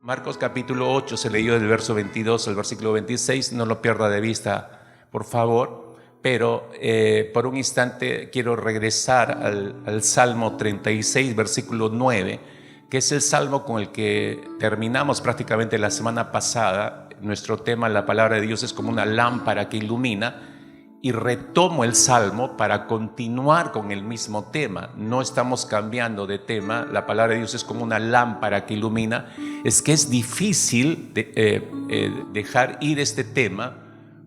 Marcos capítulo 8 se leyó del verso 22 al versículo 26, no lo pierda de vista, por favor, pero por un instante quiero regresar al Salmo 36, versículo 9, que es el salmo con el que terminamos prácticamente la semana pasada. Nuestro tema, la palabra de Dios, es como una lámpara que ilumina. Y retomo el salmo para continuar con el mismo tema. No estamos cambiando de tema. La palabra de Dios es como una lámpara que ilumina. Es que es difícil dejar ir este tema,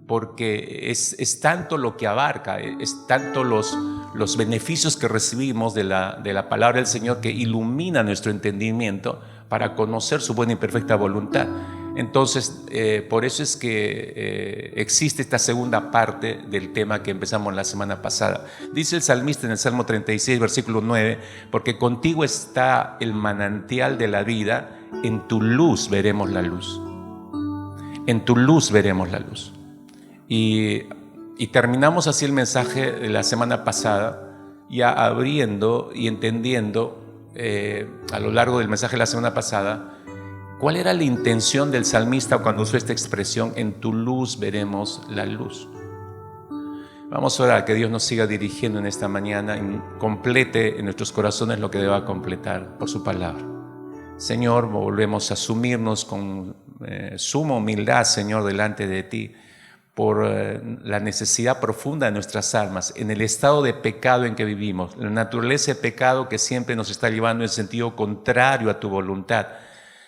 porque es tanto lo que abarca, es tanto los beneficios que recibimos de la palabra del Señor, que ilumina nuestro entendimiento para conocer su buena y perfecta voluntad. Entonces, por eso es que existe esta segunda parte del tema que empezamos la semana pasada. Dice el salmista en el Salmo 36, versículo 9, porque contigo está el manantial de la vida, en tu luz veremos la luz. En tu luz veremos la luz. Y terminamos así el mensaje de la semana pasada, ya abriendo y entendiendo a lo largo del mensaje de la semana pasada, ¿cuál era la intención del salmista cuando usó esta expresión, en tu luz veremos la luz? Vamos a orar, que Dios nos siga dirigiendo en esta mañana y complete en nuestros corazones lo que deba completar por su palabra. Señor, volvemos a sumirnos con suma humildad, Señor, delante de ti, por la necesidad profunda de nuestras almas, en el estado de pecado en que vivimos, la naturaleza de pecado que siempre nos está llevando en sentido contrario a tu voluntad.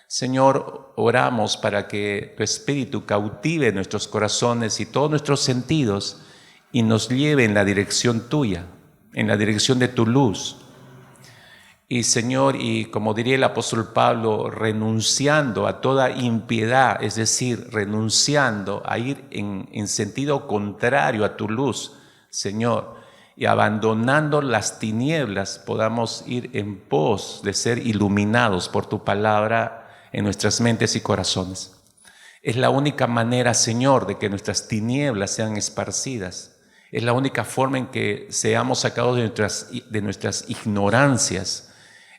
Señor, oramos para que tu Espíritu cautive nuestros corazones y todos nuestros sentidos y nos lleve en la dirección tuya, en la dirección de tu luz. Y Señor, y como diría el apóstol Pablo, renunciando a toda impiedad, es decir, renunciando a ir en sentido contrario a tu luz, Señor, y abandonando las tinieblas, podamos ir en pos de ser iluminados por tu palabra en nuestras mentes y corazones. Es la única manera, Señor, de que nuestras tinieblas sean esparcidas. Es la única forma en que seamos sacados de nuestras ignorancias.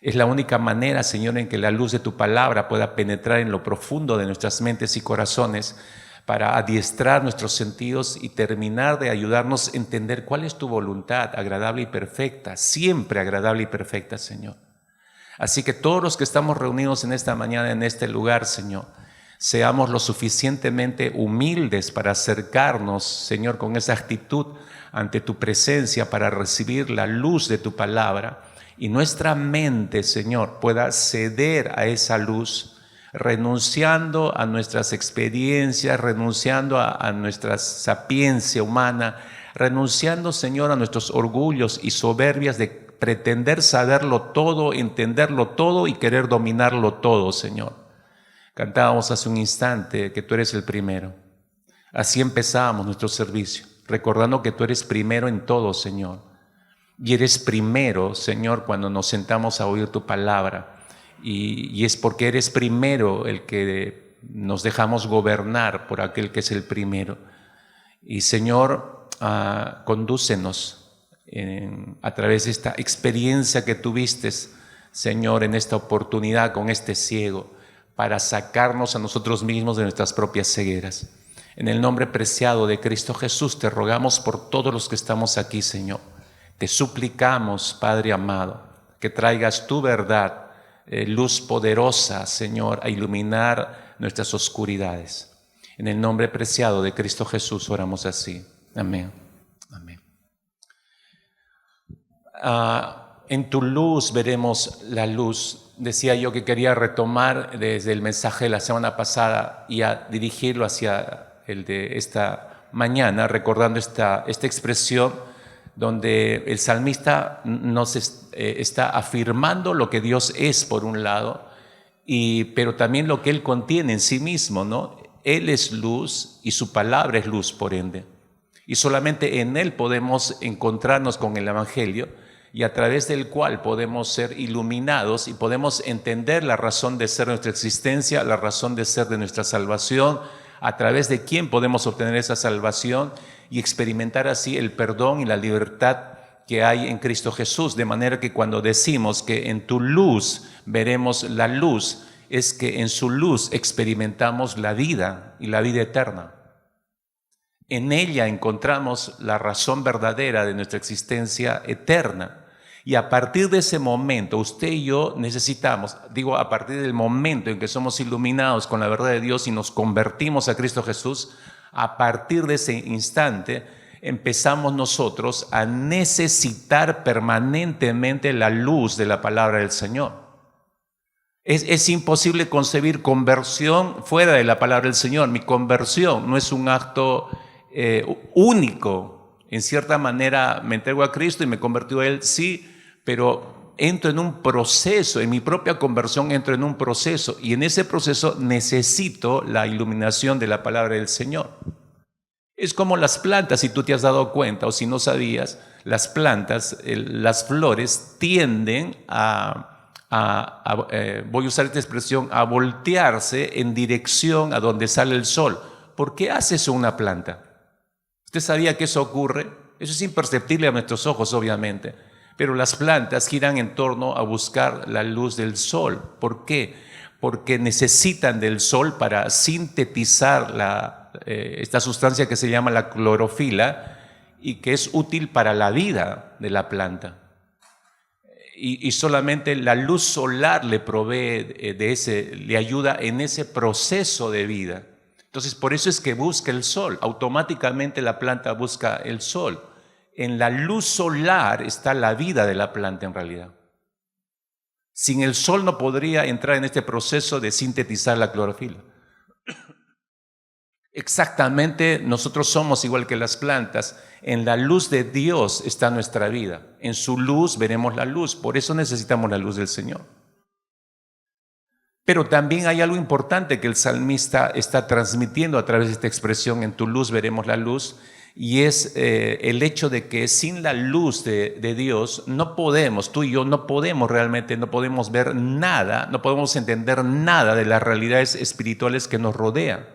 Es la única manera, Señor, en que la luz de tu palabra pueda penetrar en lo profundo de nuestras mentes y corazones para adiestrar nuestros sentidos y terminar de ayudarnos a entender cuál es tu voluntad agradable y perfecta, siempre agradable y perfecta, Señor. Así que todos los que estamos reunidos en esta mañana, en este lugar, Señor, seamos lo suficientemente humildes para acercarnos, Señor, con esa actitud ante tu presencia para recibir la luz de tu palabra, y nuestra mente, Señor, pueda ceder a esa luz, renunciando a nuestras experiencias, renunciando a nuestra sapiencia humana, renunciando, Señor, a nuestros orgullos y soberbias de pretender saberlo todo, entenderlo todo y querer dominarlo todo, Señor. Cantábamos hace un instante que tú eres el primero. Así empezábamos nuestro servicio, recordando que tú eres primero en todo, Señor. Y eres primero, Señor, cuando nos sentamos a oír tu palabra. Y es porque eres primero el que nos dejamos gobernar por aquel que es el primero. Y Señor, condúcenos a través de esta experiencia que tuviste, Señor, en esta oportunidad con este ciego, para sacarnos a nosotros mismos de nuestras propias cegueras. En el nombre preciado de Cristo Jesús te rogamos por todos los que estamos aquí, Señor. Te suplicamos, Padre amado, que traigas tu verdad, luz poderosa, Señor, a iluminar nuestras oscuridades. En el nombre preciado de Cristo Jesús oramos así. Amén. Amén. En tu luz veremos la luz. Decía yo que quería retomar desde el mensaje de la semana pasada y a dirigirlo hacia el de esta mañana, recordando esta expresión donde el salmista nos está afirmando lo que Dios es por un lado, pero también lo que Él contiene en sí mismo, ¿no? Él es luz y su palabra es luz, por ende. Y solamente en Él podemos encontrarnos con el Evangelio, y a través del cual podemos ser iluminados y podemos entender la razón de ser de nuestra existencia, la razón de ser de nuestra salvación, a través de quién podemos obtener esa salvación y experimentar así el perdón y la libertad que hay en Cristo Jesús. De manera que cuando decimos que en tu luz veremos la luz, es que en su luz experimentamos la vida y la vida eterna. En ella encontramos la razón verdadera de nuestra existencia eterna. Y a partir de ese momento, usted y yo necesitamos, a partir del momento en que somos iluminados con la verdad de Dios y nos convertimos a Cristo Jesús, a partir de ese instante empezamos nosotros a necesitar permanentemente la luz de la palabra del Señor. Es imposible concebir conversión fuera de la palabra del Señor. Mi conversión no es un acto único. En cierta manera me entrego a Cristo y me convertí a Él, sí, pero entro en un proceso, en mi propia conversión entro en un proceso, y en ese proceso necesito la iluminación de la palabra del Señor. Es como las plantas, si tú te has dado cuenta o si no sabías, las plantas, las flores tienden voy a usar esta expresión, a voltearse en dirección a donde sale el sol. ¿Por qué hace eso una planta? ¿Usted sabía que eso ocurre? Eso es imperceptible a nuestros ojos, obviamente. Pero las plantas giran en torno a buscar la luz del sol. ¿Por qué? Porque necesitan del sol para sintetizar esta sustancia que se llama la clorofila y que es útil para la vida de la planta. Y solamente la luz solar le provee le ayuda en ese proceso de vida. Entonces, por eso es que busca el sol. Automáticamente la planta busca el sol. En la luz solar está la vida de la planta en realidad. Sin el sol no podría entrar en este proceso de sintetizar la clorofila. Exactamente, nosotros somos igual que las plantas. En la luz de Dios está nuestra vida. En su luz veremos la luz. Por eso necesitamos la luz del Señor. Pero también hay algo importante que el salmista está transmitiendo a través de esta expresión, en tu luz veremos la luz, y es el hecho de que sin la luz de Dios no podemos, tú y yo no podemos realmente, no podemos ver nada, no podemos entender nada de las realidades espirituales que nos rodean.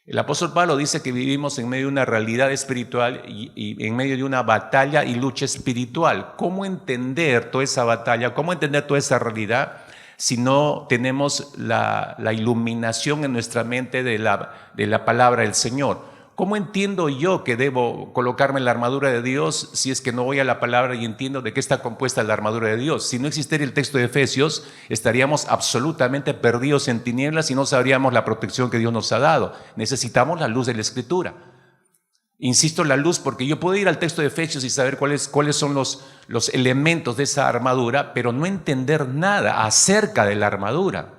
El apóstol Pablo dice que vivimos en medio de una realidad espiritual y en medio de una batalla y lucha espiritual. ¿Cómo entender toda esa batalla? ¿Cómo entender toda esa realidad si no tenemos la iluminación en nuestra mente de la palabra del Señor? ¿Cómo entiendo yo que debo colocarme en la armadura de Dios si es que no voy a la palabra y entiendo de qué está compuesta la armadura de Dios? Si no existiera el texto de Efesios, estaríamos absolutamente perdidos en tinieblas y no sabríamos la protección que Dios nos ha dado. Necesitamos la luz de la Escritura. Insisto en la luz porque yo puedo ir al texto de Efesios y saber cuáles son los elementos de esa armadura, pero no entender nada acerca de la armadura.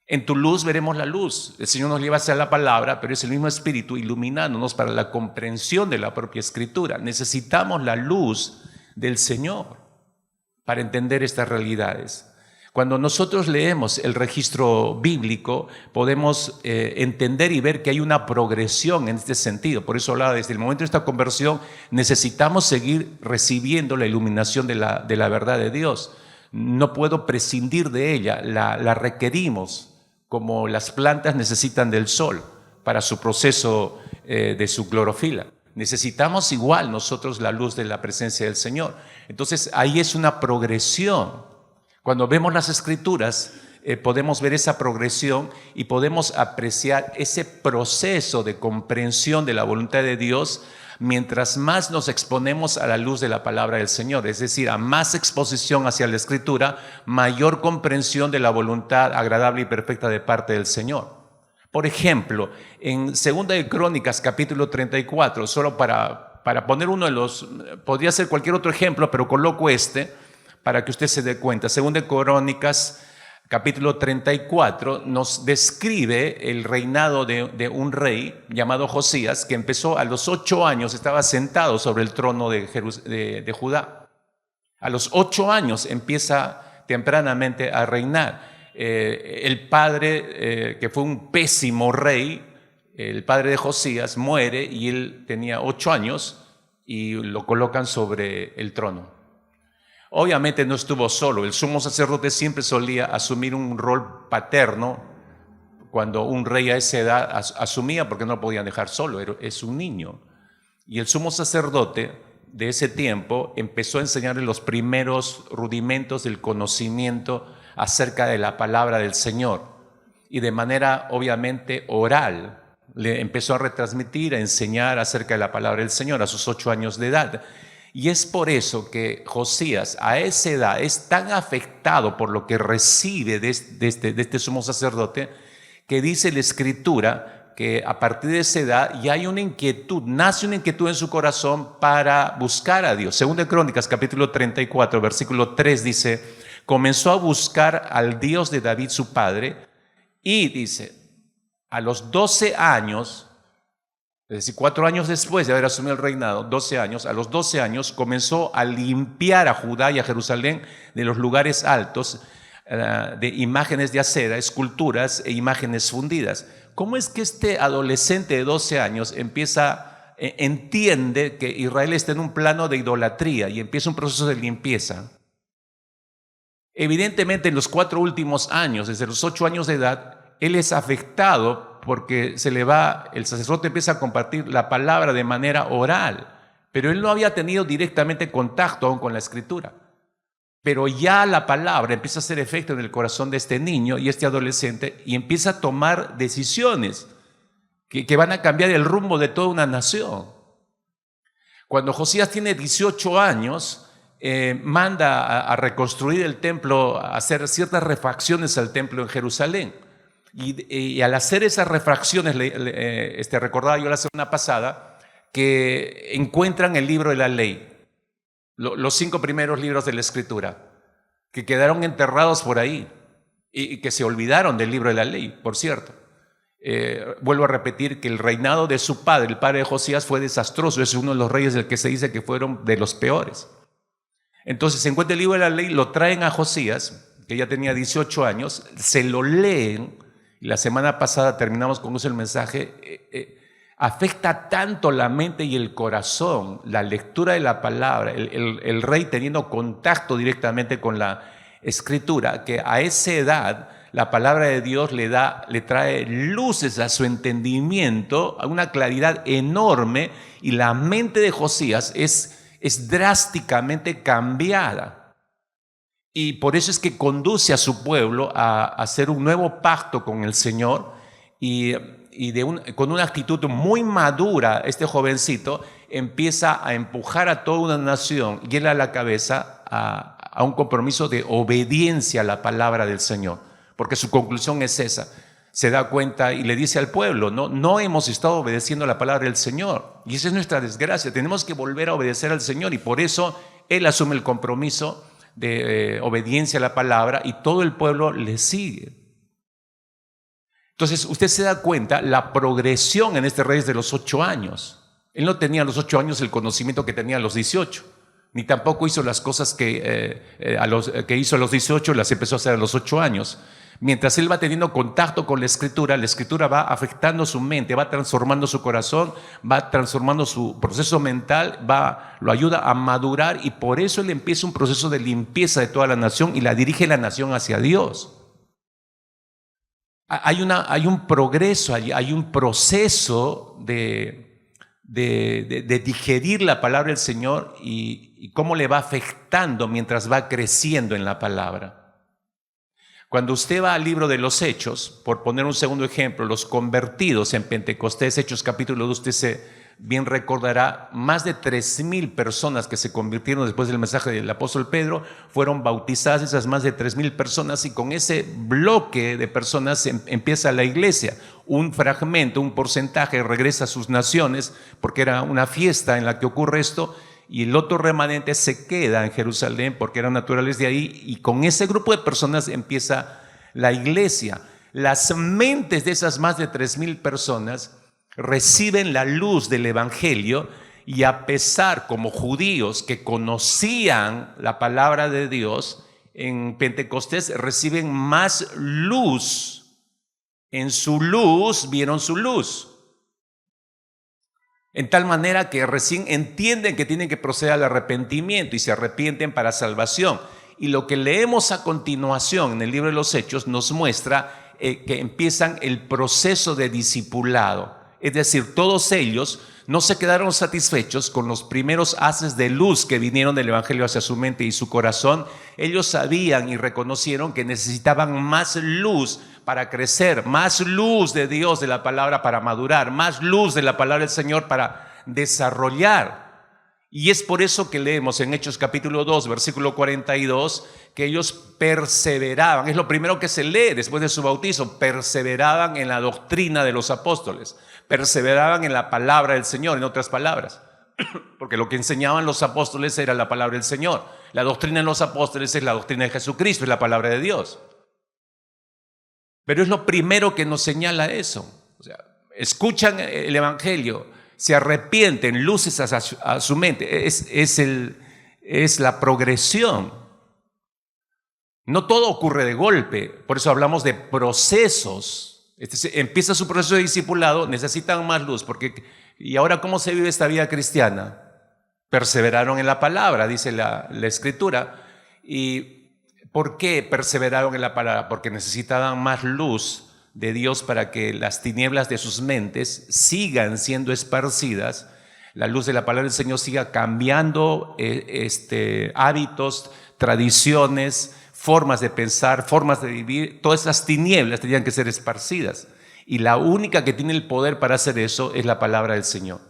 En tu luz veremos la luz. El Señor nos lleva hacia la palabra, pero es el mismo Espíritu iluminándonos para la comprensión de la propia Escritura. Necesitamos la luz del Señor para entender estas realidades. Cuando nosotros leemos el registro bíblico, podemos entender y ver que hay una progresión en este sentido. Por eso hablaba, desde el momento de esta conversión, necesitamos seguir recibiendo la iluminación de la verdad de Dios. No puedo prescindir de ella, la requerimos, como las plantas necesitan del sol para su proceso de su clorofila. Necesitamos igual nosotros la luz de la presencia del Señor. Entonces ahí es una progresión. Cuando vemos las Escrituras podemos ver esa progresión y podemos apreciar ese proceso de comprensión de la voluntad de Dios mientras más nos exponemos a la luz de la palabra del Señor, es decir, a más exposición hacia la Escritura, mayor comprensión de la voluntad agradable y perfecta de parte del Señor. Por ejemplo, en 2 de Crónicas, capítulo 34, solo para poner uno de los, podría ser cualquier otro ejemplo, pero coloco para que usted se dé cuenta. 2 de Crónicas, capítulo 34, nos describe el reinado de un rey llamado Josías, que empezó a los 8 años, estaba sentado sobre el trono de Judá. A los 8 años empieza tempranamente a reinar. El padre, que fue un pésimo rey, el padre de Josías, muere y él tenía 8 años y lo colocan sobre el trono. Obviamente no estuvo solo, el sumo sacerdote siempre solía asumir un rol paterno cuando un rey a esa edad asumía, porque no lo podían dejar solo, es un niño. Y el sumo sacerdote de ese tiempo empezó a enseñarle los primeros rudimentos del conocimiento acerca de la palabra del Señor. Y de manera obviamente oral le empezó a retransmitir, a enseñar acerca de la palabra del Señor a sus 8 años de edad. Y es por eso que Josías a esa edad es tan afectado por lo que recibe de este sumo sacerdote, que dice la Escritura que a partir de esa edad ya hay una inquietud, nace una inquietud en su corazón para buscar a Dios. Según de Crónicas, capítulo 34, versículo 3 dice: comenzó a buscar al Dios de David su padre, y dice, a los 12 años, es decir, 4 años después de haber asumido el reinado, 12 años, a los 12 años comenzó a limpiar a Judá y a Jerusalén de los lugares altos, de imágenes de acera, esculturas e imágenes fundidas. ¿Cómo es que este adolescente de 12 años entiende que Israel está en un plano de idolatría y empieza un proceso de limpieza? Evidentemente en los 4 últimos años, desde los 8 años de edad, él es afectado porque el sacerdote empieza a compartir la palabra de manera oral, pero él no había tenido directamente contacto aún con la Escritura. Pero ya la palabra empieza a hacer efecto en el corazón de este niño y este adolescente, y empieza a tomar decisiones que van a cambiar el rumbo de toda una nación. Cuando Josías tiene 18 años, manda a reconstruir el templo, a hacer ciertas refacciones al templo en Jerusalén. Y al hacer esas refracciones, recordaba yo la semana pasada, que encuentran el libro de la ley, los 5 primeros libros de la Escritura, que quedaron enterrados por ahí y que se olvidaron del libro de la ley, por cierto. Vuelvo a repetir que el reinado de su padre, el padre de Josías, fue desastroso. Es uno de los reyes del que se dice que fueron de los peores. Entonces se encuentra el libro de la ley, lo traen a Josías, que ya tenía 18 años, se lo leen. Y la semana pasada terminamos con eso el mensaje. Afecta tanto la mente y el corazón, la lectura de la palabra, el rey teniendo contacto directamente con la Escritura, que a esa edad la palabra de Dios le trae luces a su entendimiento, a una claridad enorme, y la mente de Josías es drásticamente cambiada. Y por eso es que conduce a su pueblo a hacer un nuevo pacto con el Señor, con una actitud muy madura. Este jovencito empieza a empujar a toda una nación, y él a la cabeza, a un compromiso de obediencia a la palabra del Señor, porque su conclusión es esa. Se da cuenta y le dice al pueblo: no hemos estado obedeciendo la palabra del Señor, y esa es nuestra desgracia. Tenemos que volver a obedecer al Señor, y por eso él asume el compromiso de obediencia a la palabra, y todo el pueblo le sigue. Entonces usted se da cuenta la progresión en este rey de los 8 años. Él no tenía a los 8 años el conocimiento que tenía a los 18, ni tampoco hizo las cosas que hizo a los 18, las empezó a hacer a los 8 años. Mientras él va teniendo contacto con la Escritura va afectando su mente, va transformando su corazón, va transformando su proceso mental, lo ayuda a madurar, y por eso él empieza un proceso de limpieza de toda la nación y la dirige la nación hacia Dios. Hay un progreso, hay un proceso de digerir la palabra del Señor y cómo le va afectando mientras va creciendo en la palabra. Cuando usted va al libro de los Hechos, por poner un segundo ejemplo, los convertidos en Pentecostés, Hechos capítulo 2, usted bien recordará, más de 3,000 personas que se convirtieron después del mensaje del apóstol Pedro fueron bautizadas, esas más de 3,000 personas, y con ese bloque de personas empieza la iglesia. Un fragmento, un porcentaje regresa a sus naciones, porque era una fiesta en la que ocurre esto, y el otro remanente se queda en Jerusalén porque eran naturales de ahí, y con ese grupo de personas empieza la iglesia. Las mentes de esas más de 3,000 personas reciben la luz del evangelio, y a pesar, como judíos que conocían la palabra de Dios, en Pentecostés reciben más luz. En su luz vieron su luz, en tal manera que recién entienden que tienen que proceder al arrepentimiento y se arrepienten para salvación. Y lo que leemos a continuación en el libro de los Hechos nos muestra que empiezan el proceso de discipulado. Es decir, todos ellos no se quedaron satisfechos con los primeros haces de luz que vinieron del Evangelio hacia su mente y su corazón. Ellos sabían y reconocieron que necesitaban más luz para crecer, más luz de Dios, de la palabra, para madurar, más luz de la palabra del Señor para desarrollar. Y es por eso que leemos en Hechos capítulo 2, versículo 42, que ellos perseveraban. Es lo primero que se lee después de su bautizo. Perseveraban en la doctrina de los apóstoles. Perseveraban en la palabra del Señor, en otras palabras. Porque lo que enseñaban los apóstoles era la palabra del Señor. La doctrina de los apóstoles es la doctrina de Jesucristo, es la palabra de Dios. Pero es lo primero que nos señala eso. O sea, escuchan el Evangelio, se arrepienten, luces a su mente. Es la progresión. No todo ocurre de golpe, por eso hablamos de procesos. Empieza su proceso de discipulado, necesitan más luz. ¿Y ahora cómo se vive esta vida cristiana? Perseveraron en la palabra, dice la Escritura. ¿Y por qué perseveraron en la palabra? Porque necesitaban más luz de Dios para que las tinieblas de sus mentes sigan siendo esparcidas, la luz de la palabra del Señor siga cambiando hábitos, tradiciones, formas de pensar, formas de vivir. Todas esas tinieblas tenían que ser esparcidas. Y la única que tiene el poder para hacer eso es la palabra del Señor.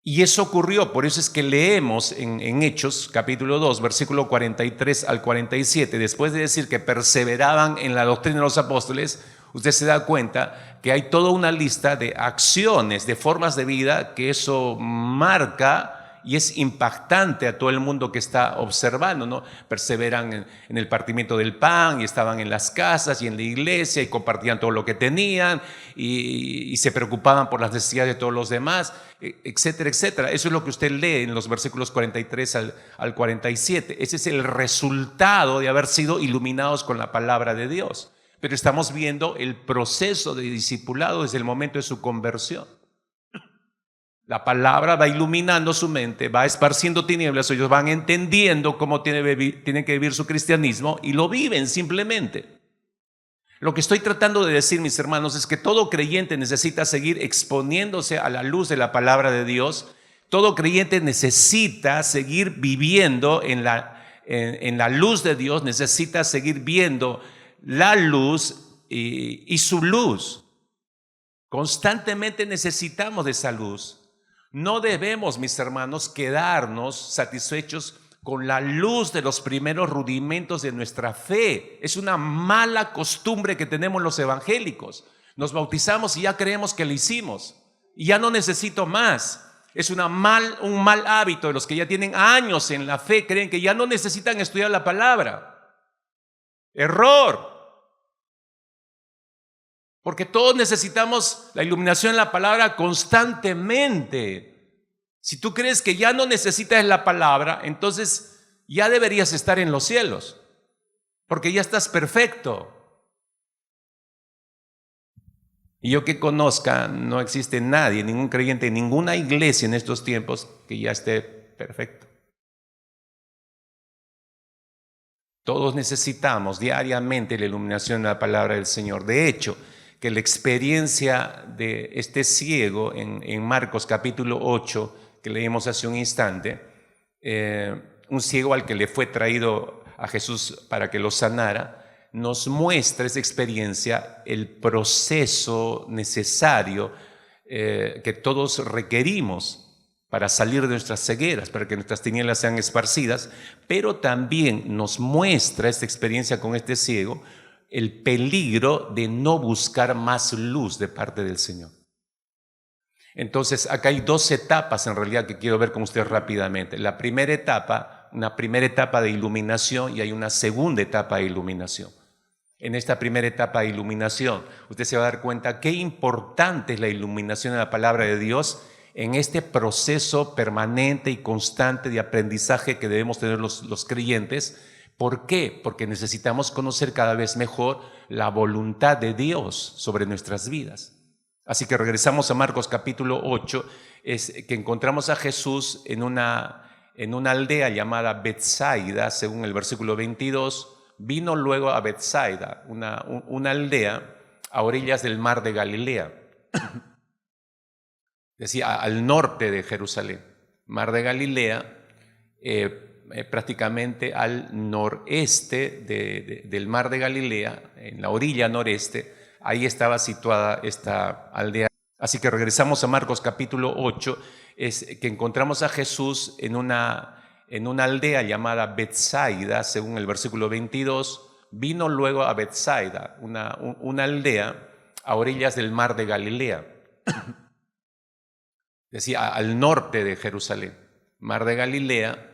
Y eso ocurrió, por eso es que leemos en Hechos capítulo 2, versículo 43 al 47, después de decir que perseveraban en la doctrina de los apóstoles, usted se da cuenta que hay toda una lista de acciones, de formas de vida que eso marca y es impactante a todo el mundo que está observando, ¿no? Perseveran en el partimiento del pan y estaban en las casas y en la iglesia y compartían todo lo que tenían y se preocupaban por las necesidades de todos los demás, etcétera, etcétera. Eso es lo que usted lee en los versículos 43 al 47. Ese es el resultado de haber sido iluminados con la palabra de Dios. Pero estamos viendo el proceso de discipulado desde el momento de su conversión. La palabra va iluminando su mente, va esparciendo tinieblas, ellos van entendiendo cómo tienen que vivir su cristianismo y lo viven simplemente. Lo que estoy tratando de decir, mis hermanos, es que todo creyente necesita seguir exponiéndose a la luz de la palabra de Dios. Todo creyente necesita seguir viviendo en la luz de Dios, necesita seguir viendo la luz y su luz. Constantemente necesitamos de esa luz. No debemos, mis hermanos, quedarnos satisfechos con la luz de los primeros rudimentos de nuestra fe. Es una mala costumbre que tenemos los evangélicos. Nos bautizamos y ya creemos que lo hicimos y ya no necesito más. Es un mal hábito de los que ya tienen años en la fe, creen que ya no necesitan estudiar la palabra. Error. Porque todos necesitamos la iluminación de la palabra constantemente. Si tú crees que ya no necesitas la palabra, entonces ya deberías estar en los cielos, porque ya estás perfecto. Y yo que conozca, no existe nadie, ningún creyente, ninguna iglesia en estos tiempos que ya esté perfecto. Todos necesitamos diariamente la iluminación de la palabra del Señor. De hecho, que la experiencia de este ciego en Marcos capítulo 8, que leímos hace un instante, un ciego al que le fue traído a Jesús para que lo sanara, nos muestra esa experiencia, el proceso necesario que todos requerimos para salir de nuestras cegueras, para que nuestras tinieblas sean esparcidas, pero también nos muestra esta experiencia con este ciego, el peligro de no buscar más luz de parte del Señor. Entonces, acá hay dos etapas en realidad que quiero ver con ustedes rápidamente. La primera etapa, una primera etapa de iluminación y hay una segunda etapa de iluminación. En esta primera etapa de iluminación, usted se va a dar cuenta qué importante es la iluminación de la palabra de Dios en este proceso permanente y constante de aprendizaje que debemos tener los creyentes. ¿Por qué? Porque necesitamos conocer cada vez mejor la voluntad de Dios sobre nuestras vidas. Así que regresamos a Marcos capítulo 8, que encontramos a Jesús en una aldea llamada Betsaida, según el versículo 22. Vino luego a Betsaida, una aldea a orillas del mar de Galilea. decía, al norte de Jerusalén. Mar de Galilea, prácticamente al noreste del Mar de Galilea, en la orilla noreste, ahí estaba situada esta aldea. Así que regresamos a Marcos capítulo 8, es que encontramos a Jesús en una aldea llamada Betsaida, según el versículo 22, vino luego a Betsaida, una aldea a orillas del Mar de Galilea. Decía, al norte de Jerusalén. Mar de Galilea,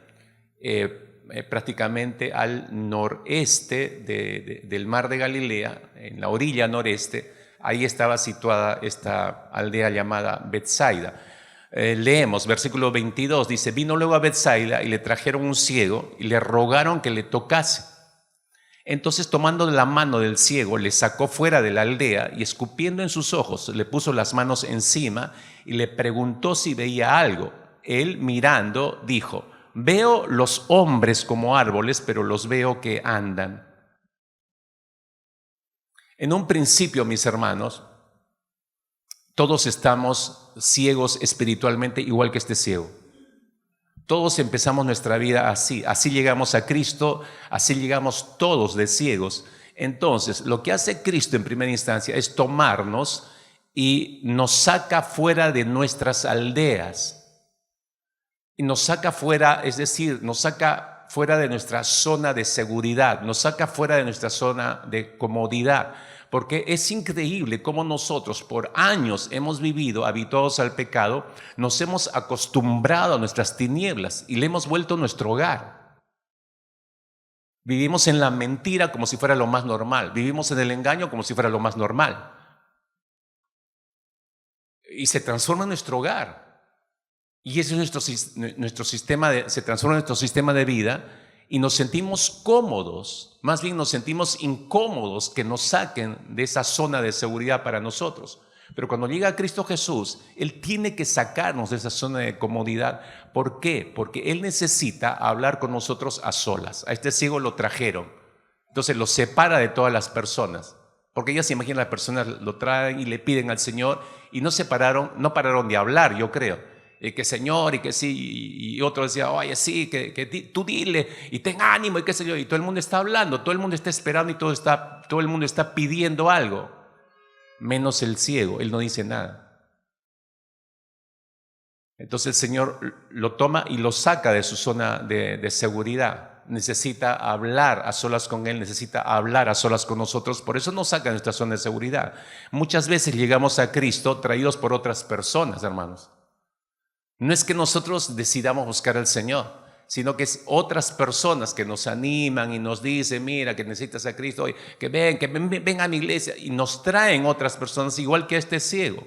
prácticamente al noreste del Mar de Galilea, en la orilla noreste, ahí estaba situada esta aldea llamada Betsaida. Leemos, versículo 22, dice, vino luego a Betsaida y le trajeron un ciego y le rogaron que le tocase. Entonces, tomando la mano del ciego, le sacó fuera de la aldea y escupiendo en sus ojos, le puso las manos encima y le preguntó si veía algo. Él, mirando, dijo, veo los hombres como árboles, pero los veo que andan. En un principio, mis hermanos, todos estamos ciegos espiritualmente, igual que este ciego. Todos empezamos nuestra vida así llegamos a Cristo, así llegamos todos de ciegos. Entonces, lo que hace Cristo en primera instancia es tomarnos y nos saca fuera de nuestras aldeas. Y nos saca fuera, es decir, nos saca fuera de nuestra zona de seguridad, nos saca fuera de nuestra zona de comodidad. Porque es increíble cómo nosotros por años hemos vivido habituados al pecado, nos hemos acostumbrado a nuestras tinieblas y le hemos vuelto nuestro hogar. Vivimos en la mentira como si fuera lo más normal, vivimos en el engaño como si fuera lo más normal. Y se transforma en nuestro hogar. Y ese es nuestro sistema, se transforma en nuestro sistema de vida. Y nos sentimos cómodos, más bien nos sentimos incómodos que nos saquen de esa zona de seguridad para nosotros. Pero cuando llega Cristo Jesús, Él tiene que sacarnos de esa zona de comodidad. ¿Por qué? Porque Él necesita hablar con nosotros a solas. A este ciego lo trajeron, entonces lo separa de todas las personas. Porque ya se imaginan, las personas lo traen y le piden al Señor y no pararon de hablar, yo creo. Que Señor y que sí, y otro decía, oye sí, que tú dile y ten ánimo y qué sé yo, y todo el mundo está hablando, todo el mundo está esperando y todo el mundo está pidiendo algo, menos el ciego, él no dice nada. Entonces el Señor lo toma y lo saca de su zona de seguridad. Necesita hablar a solas con Él, necesita hablar a solas con nosotros, por eso nos saca de nuestra zona de seguridad. Muchas veces llegamos a Cristo traídos por otras personas, hermanos. No es que nosotros decidamos buscar al Señor, sino que es otras personas que nos animan y nos dicen, mira, que necesitas a Cristo, que ven a mi iglesia, y nos traen otras personas igual que este ciego.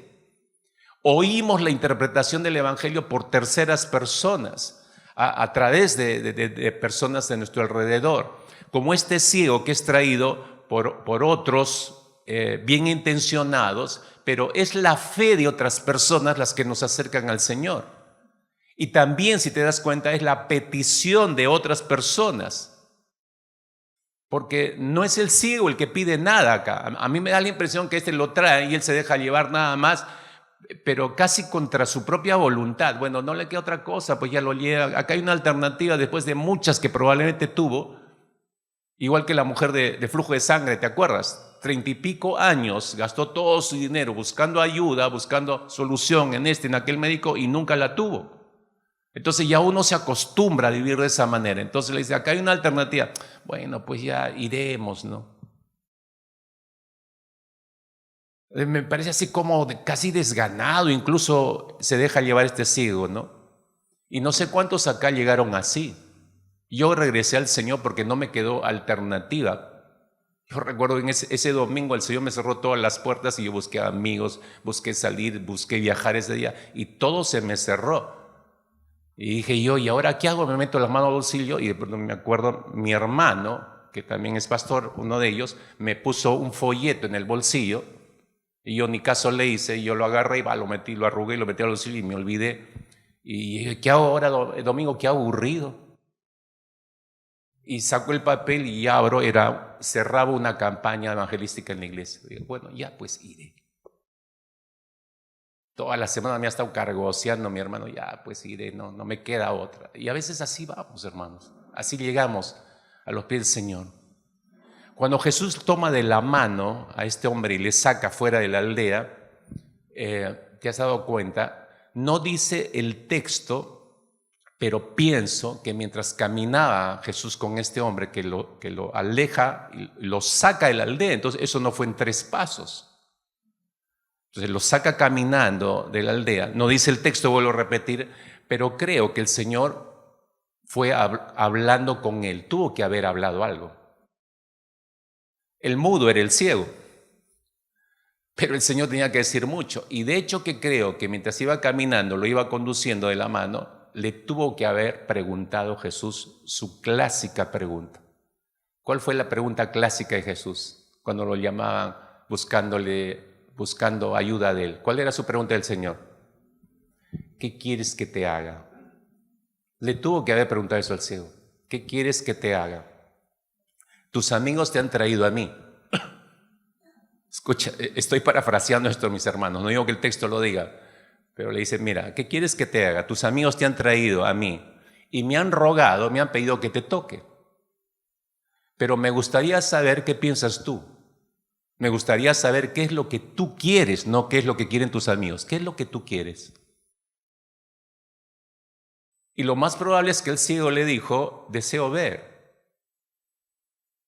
Oímos la interpretación del Evangelio por terceras personas, a través de personas de nuestro alrededor, como este ciego que es traído por otros bien intencionados, pero es la fe de otras personas las que nos acercan al Señor. Y también, si te das cuenta, es la petición de otras personas. Porque no es el ciego el que pide nada acá. A mí me da la impresión que este lo trae y él se deja llevar nada más, pero casi contra su propia voluntad. Bueno, no le queda otra cosa, pues ya lo lleva. Acá hay una alternativa después de muchas que probablemente tuvo. Igual que la mujer de flujo de sangre, ¿te acuerdas? 30 y pico años, gastó todo su dinero buscando ayuda, buscando solución en aquel médico y nunca la tuvo. Entonces ya uno se acostumbra a vivir de esa manera. Entonces le dice, acá hay una alternativa. Bueno, pues ya iremos, ¿no? Me parece así como casi desganado, incluso se deja llevar este ciego, ¿no? Y no sé cuántos acá llegaron así. Yo regresé al Señor porque no me quedó alternativa. Yo recuerdo en ese domingo el Señor me cerró todas las puertas y yo busqué amigos, busqué salir, busqué viajar ese día y todo se me cerró. Y dije yo, ¿y ahora qué hago? Me meto las manos al bolsillo y de pronto me acuerdo, mi hermano, que también es pastor, uno de ellos, me puso un folleto en el bolsillo y yo ni caso le hice, y yo lo agarré y lo metí, lo arrugué y lo metí al bolsillo y me olvidé. Y dije, ¿qué hago ahora, domingo? Qué aburrido. Y saco el papel y abro, cerraba una campaña evangelística en la iglesia. Y digo, bueno, ya pues iré. toda la semana me ha estado cargoseando mi hermano, ya pues iré, no me queda otra. Y a veces así vamos, hermanos, así llegamos a los pies del Señor. Cuando Jesús toma de la mano a este hombre y le saca fuera de la aldea, ¿te has dado cuenta? No dice el texto, pero pienso que mientras caminaba Jesús con este hombre que lo aleja, lo saca de la aldea, entonces eso no fue en 3 pasos. Entonces lo saca caminando de la aldea, no dice el texto, vuelvo a repetir, pero creo que el Señor fue hablando con él, tuvo que haber hablado algo. El mudo era el ciego, pero el Señor tenía que decir mucho, y de hecho que creo que mientras iba caminando, lo iba conduciendo de la mano, le tuvo que haber preguntado Jesús su clásica pregunta. ¿Cuál fue la pregunta clásica de Jesús cuando lo llamaban buscando ayuda de él? ¿Cuál era su pregunta del Señor? ¿Qué quieres que te haga? Le tuvo que haber preguntado eso al ciego. ¿Qué quieres que te haga? Tus amigos te han traído a mí. Escucha, estoy parafraseando esto, mis hermanos, no digo que el texto lo diga, pero le dice, mira, ¿qué quieres que te haga? Tus amigos te han traído a mí y me han rogado, me han pedido que te toque. Pero me gustaría saber qué piensas tú. Me gustaría saber qué es lo que tú quieres, no qué es lo que quieren tus amigos. ¿Qué es lo que tú quieres? Y lo más probable es que el ciego le dijo, deseo ver.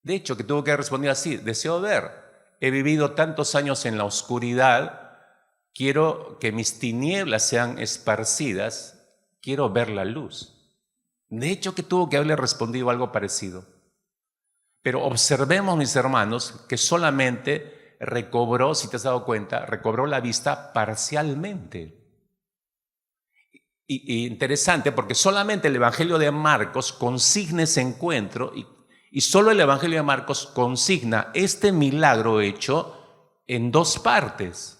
De hecho, que tuvo que responder así, deseo ver. He vivido tantos años en la oscuridad, quiero que mis tinieblas sean esparcidas, quiero ver la luz. De hecho, que tuvo que haberle respondido algo parecido. Pero observemos, mis hermanos, que solamente recobró, si te has dado cuenta, recobró la vista parcialmente. Y interesante, porque solamente el Evangelio de Marcos consigna ese encuentro y solo el Evangelio de Marcos consigna este milagro hecho en 2 partes.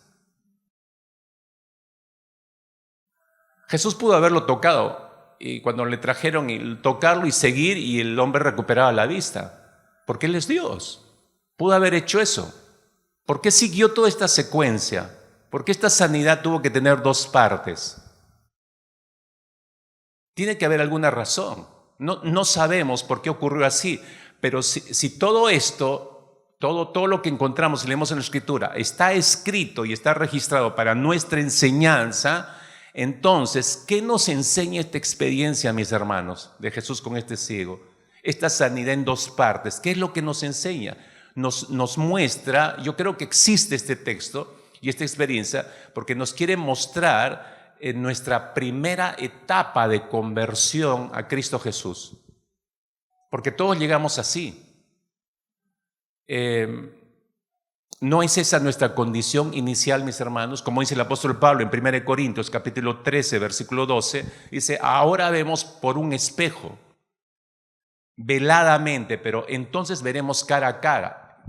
Jesús pudo haberlo tocado y cuando le trajeron y tocarlo y seguir y el hombre recuperaba la vista, porque Él es Dios. Pudo haber hecho eso. ¿Por qué siguió toda esta secuencia? ¿Por qué esta sanidad tuvo que tener 2 partes? Tiene que haber alguna razón. No sabemos por qué ocurrió así, pero si todo esto, todo lo que encontramos y leemos en la Escritura está escrito y está registrado para nuestra enseñanza, entonces, ¿qué nos enseña esta experiencia, mis hermanos, de Jesús con este ciego? Esta sanidad en 2 partes, ¿qué es lo que nos enseña? Nos muestra, yo creo que existe este texto y esta experiencia porque nos quiere mostrar en nuestra primera etapa de conversión a Cristo Jesús. Porque todos llegamos así. No es esa nuestra condición inicial, mis hermanos. Como dice el apóstol Pablo en 1 Corintios capítulo 13, versículo 12, dice, ahora vemos por un espejo, veladamente, pero entonces veremos cara a cara.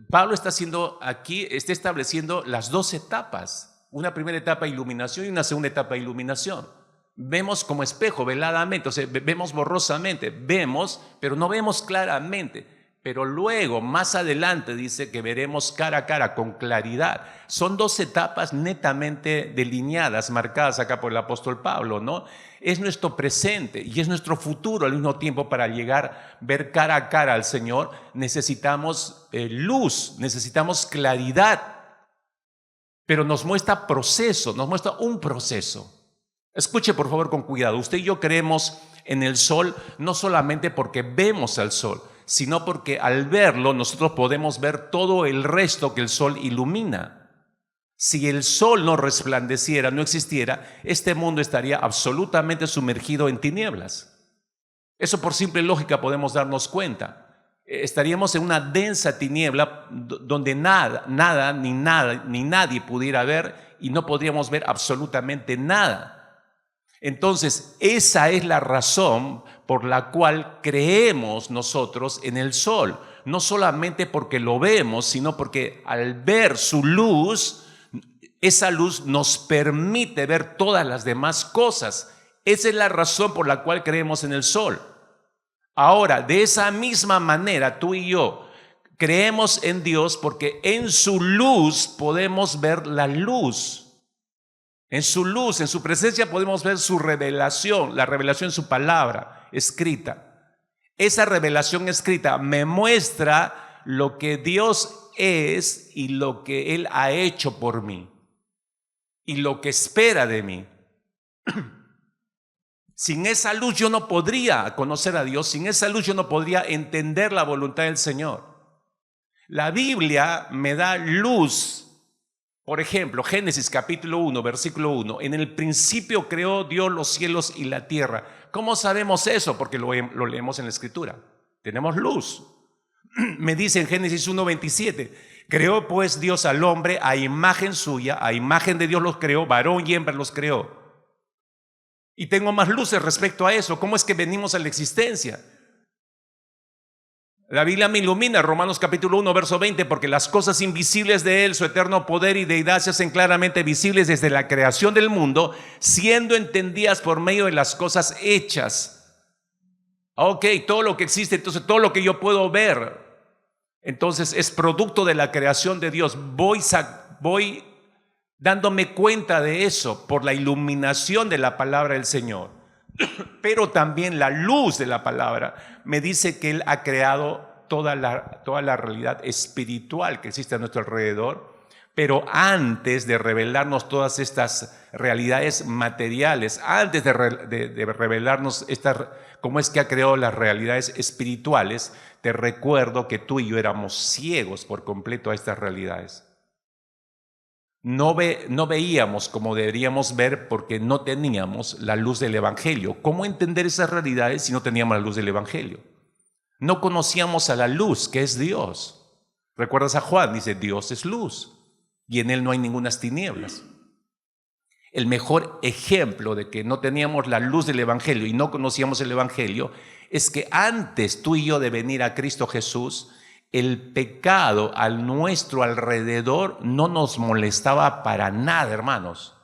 Pablo está estableciendo las 2 etapas. Una primera etapa de iluminación y una segunda etapa de iluminación. Vemos como espejo, veladamente, o sea, vemos borrosamente, vemos, pero no vemos claramente. Pero luego, más adelante, dice que veremos cara a cara, con claridad. Son 2 etapas netamente delineadas, marcadas acá por el apóstol Pablo, ¿no? Es nuestro presente y es nuestro futuro al mismo tiempo. Para llegar, ver cara a cara al Señor, necesitamos luz, necesitamos claridad. Pero nos muestra proceso, nos muestra un proceso. Escuche por favor con cuidado. Usted y yo creemos en el sol no solamente porque vemos al sol, sino porque al verlo nosotros podemos ver todo el resto que el sol ilumina. Si el sol no resplandeciera, no existiera, este mundo estaría absolutamente sumergido en tinieblas. Eso por simple lógica podemos darnos cuenta. Estaríamos en una densa tiniebla donde nada ni nadie pudiera ver y no podríamos ver absolutamente nada. Entonces, esa es la razón por la cual creemos nosotros en el sol. No solamente porque lo vemos, sino porque al ver su luz, esa luz nos permite ver todas las demás cosas. Esa es la razón por la cual creemos en el sol. Ahora, de esa misma manera, tú y yo creemos en Dios porque en su luz podemos ver la luz. En su luz, en su presencia podemos ver su revelación, la revelación en su palabra escrita. Esa revelación escrita me muestra lo que Dios es y lo que Él ha hecho por mí y lo que espera de mí. Sin esa luz yo no podría conocer a Dios, sin esa luz yo no podría entender la voluntad del Señor. La Biblia me da luz. Por ejemplo, Génesis capítulo 1, versículo 1. En el principio creó Dios los cielos y la tierra. ¿Cómo sabemos eso? Porque lo leemos en la Escritura. Tenemos luz. Me dice en Génesis 1, 27. Creó pues Dios al hombre a imagen suya, a imagen de Dios los creó, varón y hembra los creó. Y tengo más luces respecto a eso. ¿Cómo es que venimos a la existencia? La Biblia me ilumina, Romanos capítulo 1, verso 20, porque las cosas invisibles de Él, su eterno poder y deidad, se hacen claramente visibles desde la creación del mundo, siendo entendidas por medio de las cosas hechas. Ok, todo lo que existe, entonces todo lo que yo puedo ver, entonces es producto de la creación de Dios. Voy dándome cuenta de eso por la iluminación de la palabra del Señor. Pero también la luz de la palabra me dice que Él ha creado toda la realidad espiritual que existe a nuestro alrededor. Pero antes de revelarnos todas estas realidades materiales, antes de revelarnos cómo es que ha creado las realidades espirituales, te recuerdo que tú y yo éramos ciegos por completo a estas realidades. No veíamos como deberíamos ver porque no teníamos la luz del Evangelio. ¿Cómo entender esas realidades si no teníamos la luz del Evangelio? No conocíamos a la luz, que es Dios. ¿Recuerdas a Juan? Dice, Dios es luz y en Él no hay ningunas tinieblas. El mejor ejemplo de que no teníamos la luz del Evangelio y no conocíamos el Evangelio es que antes tú y yo de venir a Cristo Jesús, el pecado a nuestro alrededor no nos molestaba para nada, hermanos.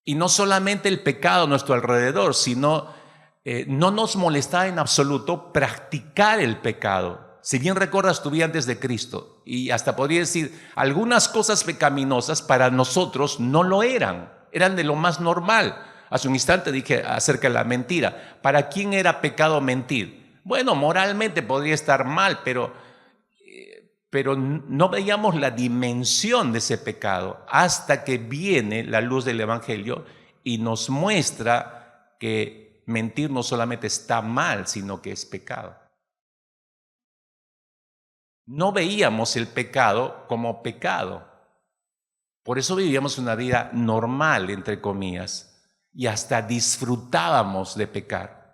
Y no solamente el pecado a nuestro alrededor, sino no nos molestaba en absoluto practicar el pecado. Si bien recuerdas tu vida antes de Cristo, y hasta podría decir, algunas cosas pecaminosas para nosotros no lo eran de lo más normal. Hace un instante dije acerca de la mentira. ¿Para quién era pecado mentir? Bueno, moralmente podría estar mal, pero no veíamos la dimensión de ese pecado hasta que viene la luz del Evangelio y nos muestra que mentir no solamente está mal, sino que es pecado. No veíamos el pecado como pecado. Por eso vivíamos una vida normal, entre comillas, y hasta disfrutábamos de pecar.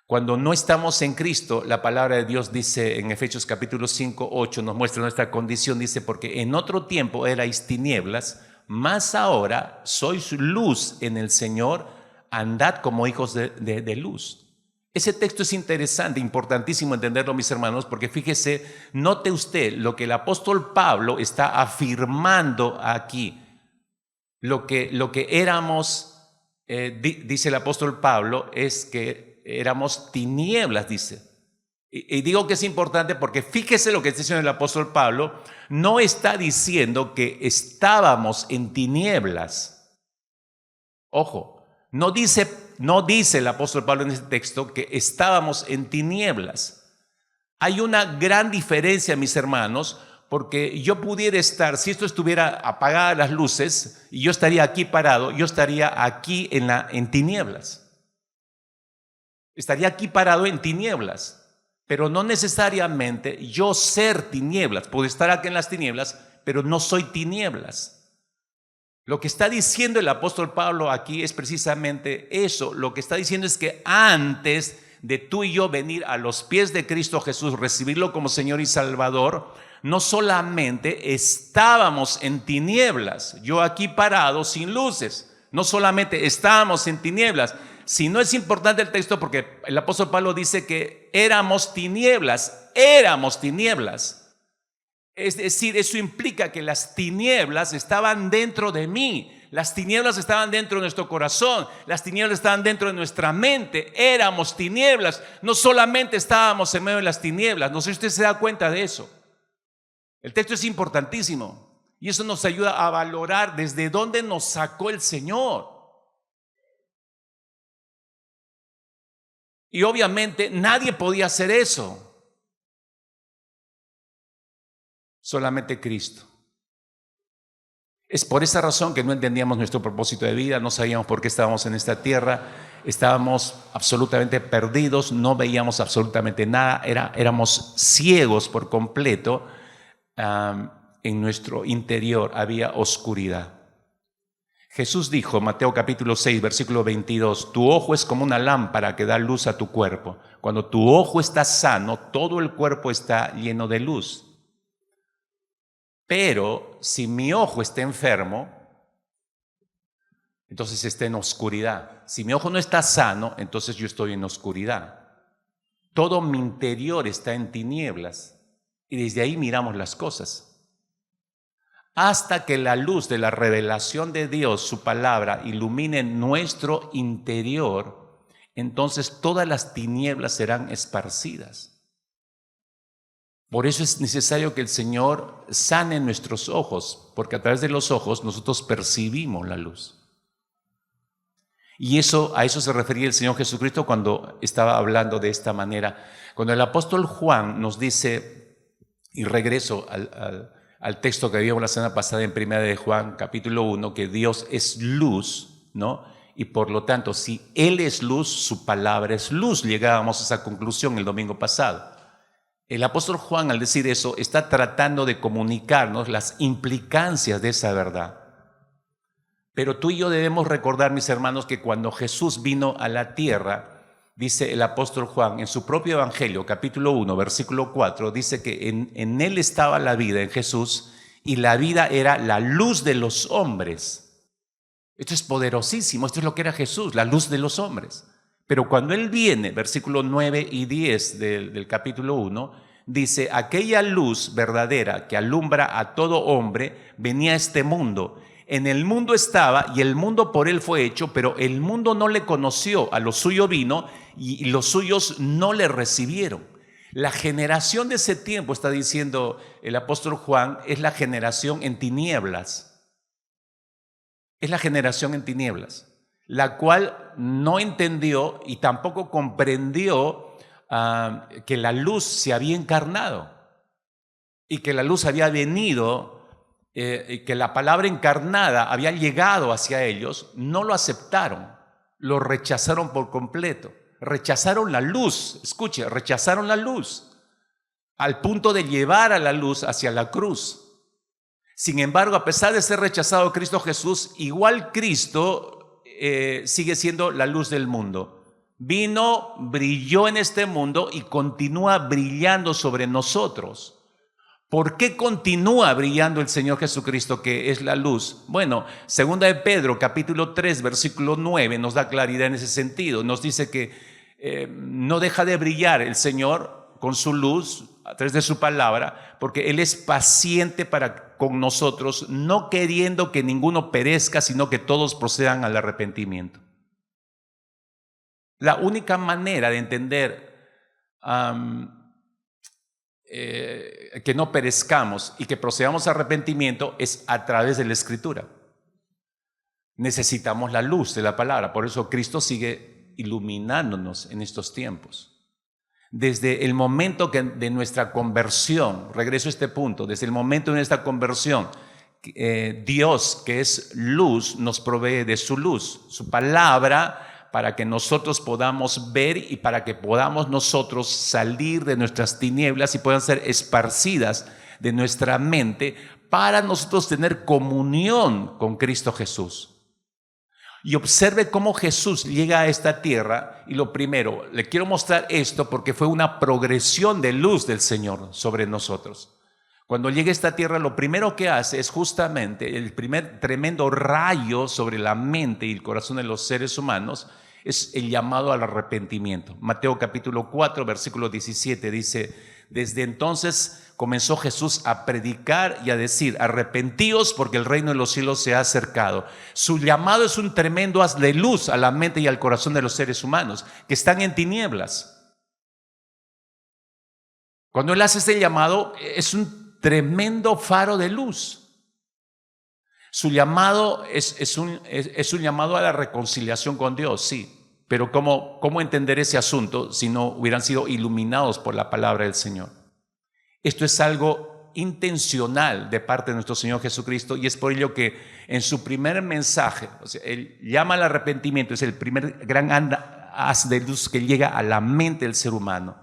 Cuando no estamos en Cristo, la palabra de Dios dice en Efesios capítulo 5, 8, nos muestra nuestra condición, dice, porque en otro tiempo erais tinieblas, mas ahora sois luz en el Señor, andad como hijos de luz. Ese texto es interesante, importantísimo entenderlo, mis hermanos, porque fíjese, note usted lo que el apóstol Pablo está afirmando aquí. Lo que éramos, dice el apóstol Pablo, es que éramos tinieblas, dice. Y digo que es importante porque fíjese lo que está diciendo el apóstol Pablo. No está diciendo que estábamos en tinieblas. Ojo, no dice el apóstol Pablo en este texto que estábamos en tinieblas. Hay una gran diferencia, mis hermanos, porque yo pudiera estar, si esto estuviera apagadas las luces y yo estaría aquí parado, yo estaría aquí en tinieblas. Estaría aquí parado en tinieblas, pero no necesariamente yo ser tinieblas. Puedo estar aquí en las tinieblas, pero no soy tinieblas. Lo que está diciendo el apóstol Pablo aquí es precisamente eso. Lo que está diciendo es que antes de tú y yo venir a los pies de Cristo Jesús, recibirlo como Señor y Salvador, no solamente estábamos en tinieblas, yo aquí parado sin luces, no solamente estábamos en tinieblas. Si no, es importante el texto porque el apóstol Pablo dice que éramos tinieblas. Es decir, eso implica que las tinieblas estaban dentro de mí, las tinieblas estaban dentro de nuestro corazón, las tinieblas estaban dentro de nuestra mente, éramos tinieblas, no solamente estábamos en medio de las tinieblas. No sé si usted se da cuenta de eso. El texto es importantísimo. Y eso nos ayuda a valorar desde dónde nos sacó el Señor. Y obviamente nadie podía hacer eso. Solamente Cristo. Es por esa razón que no entendíamos nuestro propósito de vida, no sabíamos por qué estábamos en esta tierra, estábamos absolutamente perdidos, no veíamos absolutamente nada, éramos ciegos por completo. En nuestro interior había oscuridad. Jesús dijo, Mateo capítulo 6, versículo 22, tu ojo es como una lámpara que da luz a tu cuerpo. Cuando tu ojo está sano, todo el cuerpo está lleno de luz. Pero si mi ojo está enfermo, entonces está en oscuridad. Si mi ojo no está sano, entonces yo estoy en oscuridad. Todo mi interior está en tinieblas y desde ahí miramos las cosas. Hasta que la luz de la revelación de Dios, su palabra, ilumine nuestro interior, entonces todas las tinieblas serán esparcidas. Por eso es necesario que el Señor sane nuestros ojos, porque a través de los ojos nosotros percibimos la luz. Y a eso se refería el Señor Jesucristo cuando estaba hablando de esta manera. Cuando el apóstol Juan nos dice, y regreso al texto que vimos la semana pasada en 1 de Juan, capítulo 1, que Dios es luz, ¿no? Y por lo tanto, si Él es luz, su palabra es luz. Llegábamos a esa conclusión el domingo pasado. El apóstol Juan, al decir eso, está tratando de comunicarnos las implicancias de esa verdad. Pero tú y yo debemos recordar, mis hermanos, que cuando Jesús vino a la tierra, dice el apóstol Juan, en su propio evangelio, capítulo 1, versículo 4, dice que en Él estaba la vida, en Jesús, y la vida era la luz de los hombres. Esto es poderosísimo, esto es lo que era Jesús, la luz de los hombres. Pero cuando Él viene, versículos 9 y 10 del capítulo 1, dice, aquella luz verdadera que alumbra a todo hombre venía a este mundo. En el mundo estaba y el mundo por Él fue hecho, pero el mundo no le conoció, a lo suyo vino y los suyos no le recibieron. La generación de ese tiempo, está diciendo el apóstol Juan, es la generación en tinieblas. Es la generación en tinieblas, la cual no entendió y tampoco comprendió que la luz se había encarnado y que la luz había venido, que la palabra encarnada había llegado hacia ellos. No lo aceptaron, lo rechazaron por completo, rechazaron la luz, escuche, rechazaron la luz al punto de llevar a la luz hacia la cruz. Sin embargo, a pesar de ser rechazado Cristo Jesús, igual Cristo sigue siendo la luz del mundo. Vino, brilló en este mundo y continúa brillando sobre nosotros. ¿Por qué continúa brillando el Señor Jesucristo, que es la luz? Bueno, segunda de Pedro, capítulo 3, versículo 9, nos da claridad en ese sentido. Nos dice que no deja de brillar el Señor con su luz a través de su palabra, porque Él es paciente para con nosotros, no queriendo que ninguno perezca, sino que todos procedan al arrepentimiento. La única manera de entender que no perezcamos y que procedamos a arrepentimiento es a través de la Escritura. Necesitamos la luz de la palabra, por eso Cristo sigue iluminándonos en estos tiempos. Desde el momento de nuestra conversión, regreso a este punto, desde el momento de nuestra conversión, Dios, que es luz, nos provee de su luz, su palabra, para que nosotros podamos ver y para que podamos nosotros salir de nuestras tinieblas y puedan ser esparcidas de nuestra mente para nosotros tener comunión con Cristo Jesús. Y observe cómo Jesús llega a esta tierra. Y lo primero, le quiero mostrar esto porque fue una progresión de luz del Señor sobre nosotros. Cuando llega a esta tierra, lo primero que hace es justamente el primer tremendo rayo sobre la mente y el corazón de los seres humanos, es el llamado al arrepentimiento. Mateo capítulo 4, versículo 17 dice, desde entonces comenzó Jesús a predicar y a decir, arrepentíos porque el reino de los cielos se ha acercado. Su llamado es un tremendo haz de luz a la mente y al corazón de los seres humanos que están en tinieblas. Cuando Él hace este llamado, es un tremendo faro de luz. Su llamado es un llamado a la reconciliación con Dios, sí, pero ¿cómo entender ese asunto si no hubieran sido iluminados por la palabra del Señor? Esto es algo intencional de parte de nuestro Señor Jesucristo, y es por ello que en su primer mensaje, o sea, Él llama al arrepentimiento, es el primer gran haz de luz que llega a la mente del ser humano.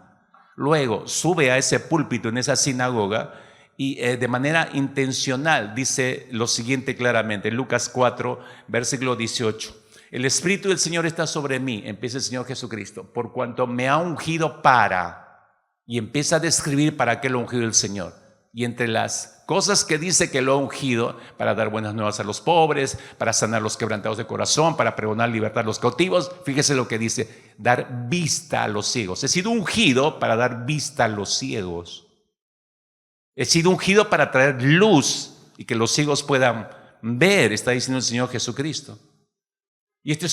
Luego sube a ese púlpito en esa sinagoga y de manera intencional dice lo siguiente claramente, en Lucas 4, versículo 18. El Espíritu del Señor está sobre mí, empieza el Señor Jesucristo, por cuanto me ha ungido y empieza a describir para qué lo ha ungido el Señor. Y entre las cosas que dice que lo ha ungido, para dar buenas nuevas a los pobres, para sanar los quebrantados de corazón, para pregonar libertad a los cautivos, fíjese lo que dice, dar vista a los ciegos. He sido ungido para dar vista a los ciegos. He sido ungido para traer luz y que los ciegos puedan ver, está diciendo el Señor Jesucristo. Y este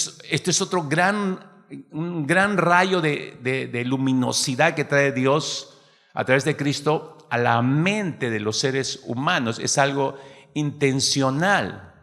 es otro un gran rayo de luminosidad que trae Dios a través de Cristo a la mente de los seres humanos. Es algo intencional.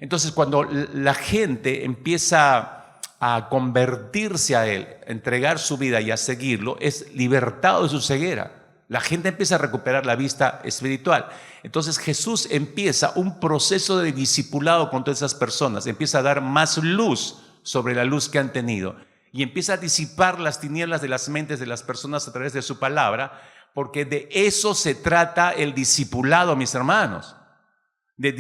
Entonces, cuando la gente empieza a convertirse a Él, a entregar su vida y a seguirlo, es libertado de su ceguera. La gente empieza a recuperar la vista espiritual. Entonces Jesús empieza un proceso de discipulado con todas esas personas, empieza a dar más luz sobre la luz que han tenido y empieza a disipar las tinieblas de las mentes de las personas a través de su palabra, porque de eso se trata el discipulado, mis hermanos, de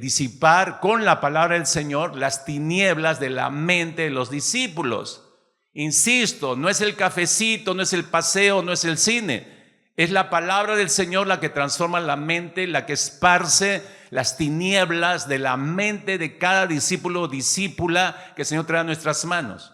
disipar con la palabra del Señor las tinieblas de la mente de los discípulos. Insisto, no es el cafecito, no es el paseo, no es el cine. Es la palabra del Señor la que transforma la mente, la que esparce las tinieblas de la mente de cada discípulo o discípula que el Señor trae a nuestras manos.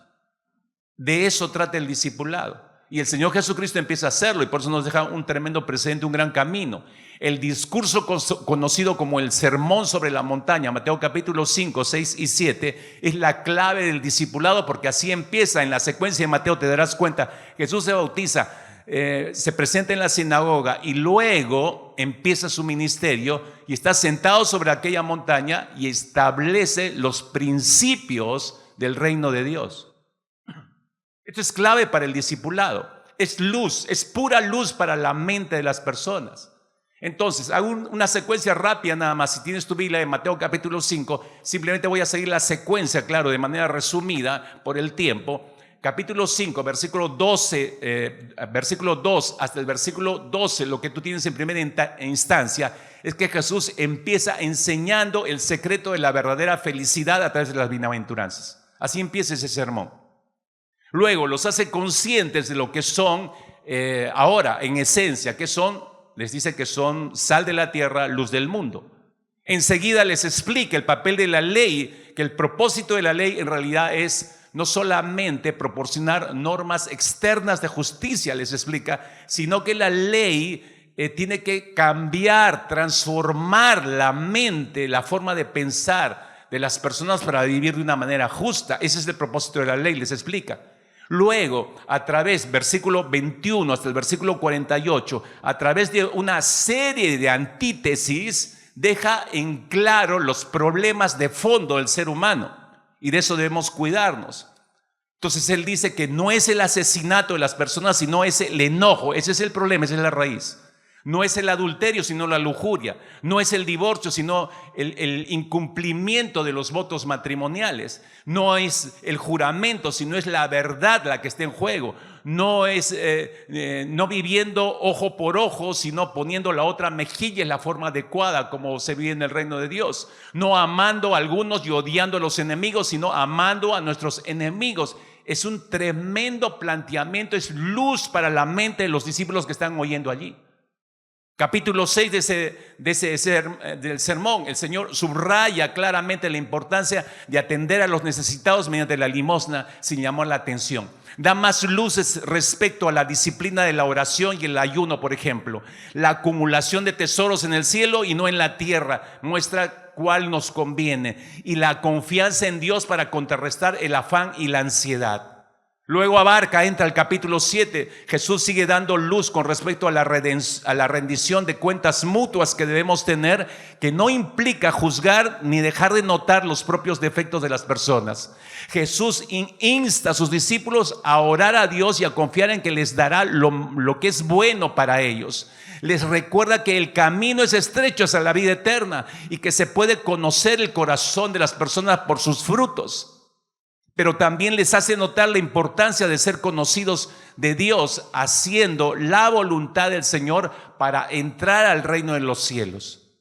De eso trata el discipulado. Y el Señor Jesucristo empieza a hacerlo y por eso nos deja un tremendo precedente, un gran camino. El discurso conocido como el Sermón sobre la Montaña, Mateo capítulo 5, 6 y 7, es la clave del discipulado, porque así empieza en la secuencia de Mateo. Te darás cuenta, Jesús se bautiza, se presenta en la sinagoga y luego empieza su ministerio y está sentado sobre aquella montaña y establece los principios del reino de Dios. Esto es clave para el discipulado. Es luz, es pura luz para la mente de las personas. Entonces, hago una secuencia rápida nada más. Si tienes tu Biblia en Mateo capítulo 5, simplemente voy a seguir la secuencia, claro, de manera resumida por el tiempo. Capítulo 5, versículo 12, versículo 2 hasta el versículo 12, lo que tú tienes en primera instancia es que Jesús empieza enseñando el secreto de la verdadera felicidad a través de las bienaventuranzas. Así empieza ese sermón. Luego los hace conscientes de lo que son ahora, en esencia, que son, les dice que son sal de la tierra, luz del mundo. Enseguida les explica el papel de la ley, que el propósito de la ley en realidad es no solamente proporcionar normas externas de justicia, les explica, sino que la ley tiene que cambiar, transformar la mente, la forma de pensar de las personas para vivir de una manera justa. Ese es el propósito de la ley, les explica. Luego, a través, versículo 21 hasta el versículo 48, a través de una serie de antítesis, deja en claro los problemas de fondo del ser humano. Y de eso debemos cuidarnos. Entonces él dice que no es el asesinato de las personas, sino es el enojo. Ese es el problema, esa es la raíz. No es el adulterio, sino la lujuria. No es el divorcio, sino el incumplimiento de los votos matrimoniales. No es el juramento, sino es la verdad la que está en juego. No es no viviendo ojo por ojo, sino poniendo la otra mejilla en la forma adecuada como se vive en el reino de Dios. No amando a algunos y odiando a los enemigos, sino amando a nuestros enemigos. Es un tremendo planteamiento, es luz para la mente de los discípulos que están oyendo allí. Capítulo 6 del sermón, el Señor subraya claramente la importancia de atender a los necesitados mediante la limosna sin llamar la atención. Da más luces respecto a la disciplina de la oración y el ayuno, por ejemplo. La acumulación de tesoros en el cielo y no en la tierra muestra cuál nos conviene. Y la confianza en Dios para contrarrestar el afán y la ansiedad. Luego entra al capítulo 7. Jesús sigue dando luz con respecto a la rendición de cuentas mutuas que debemos tener, que no implica juzgar ni dejar de notar los propios defectos de las personas. Jesús insta a sus discípulos a orar a Dios y a confiar en que les dará lo que es bueno para ellos. Les recuerda que el camino es estrecho hacia la vida eterna y que se puede conocer el corazón de las personas por sus frutos. Pero también les hace notar la importancia de ser conocidos de Dios, haciendo la voluntad del Señor para entrar al reino de los cielos.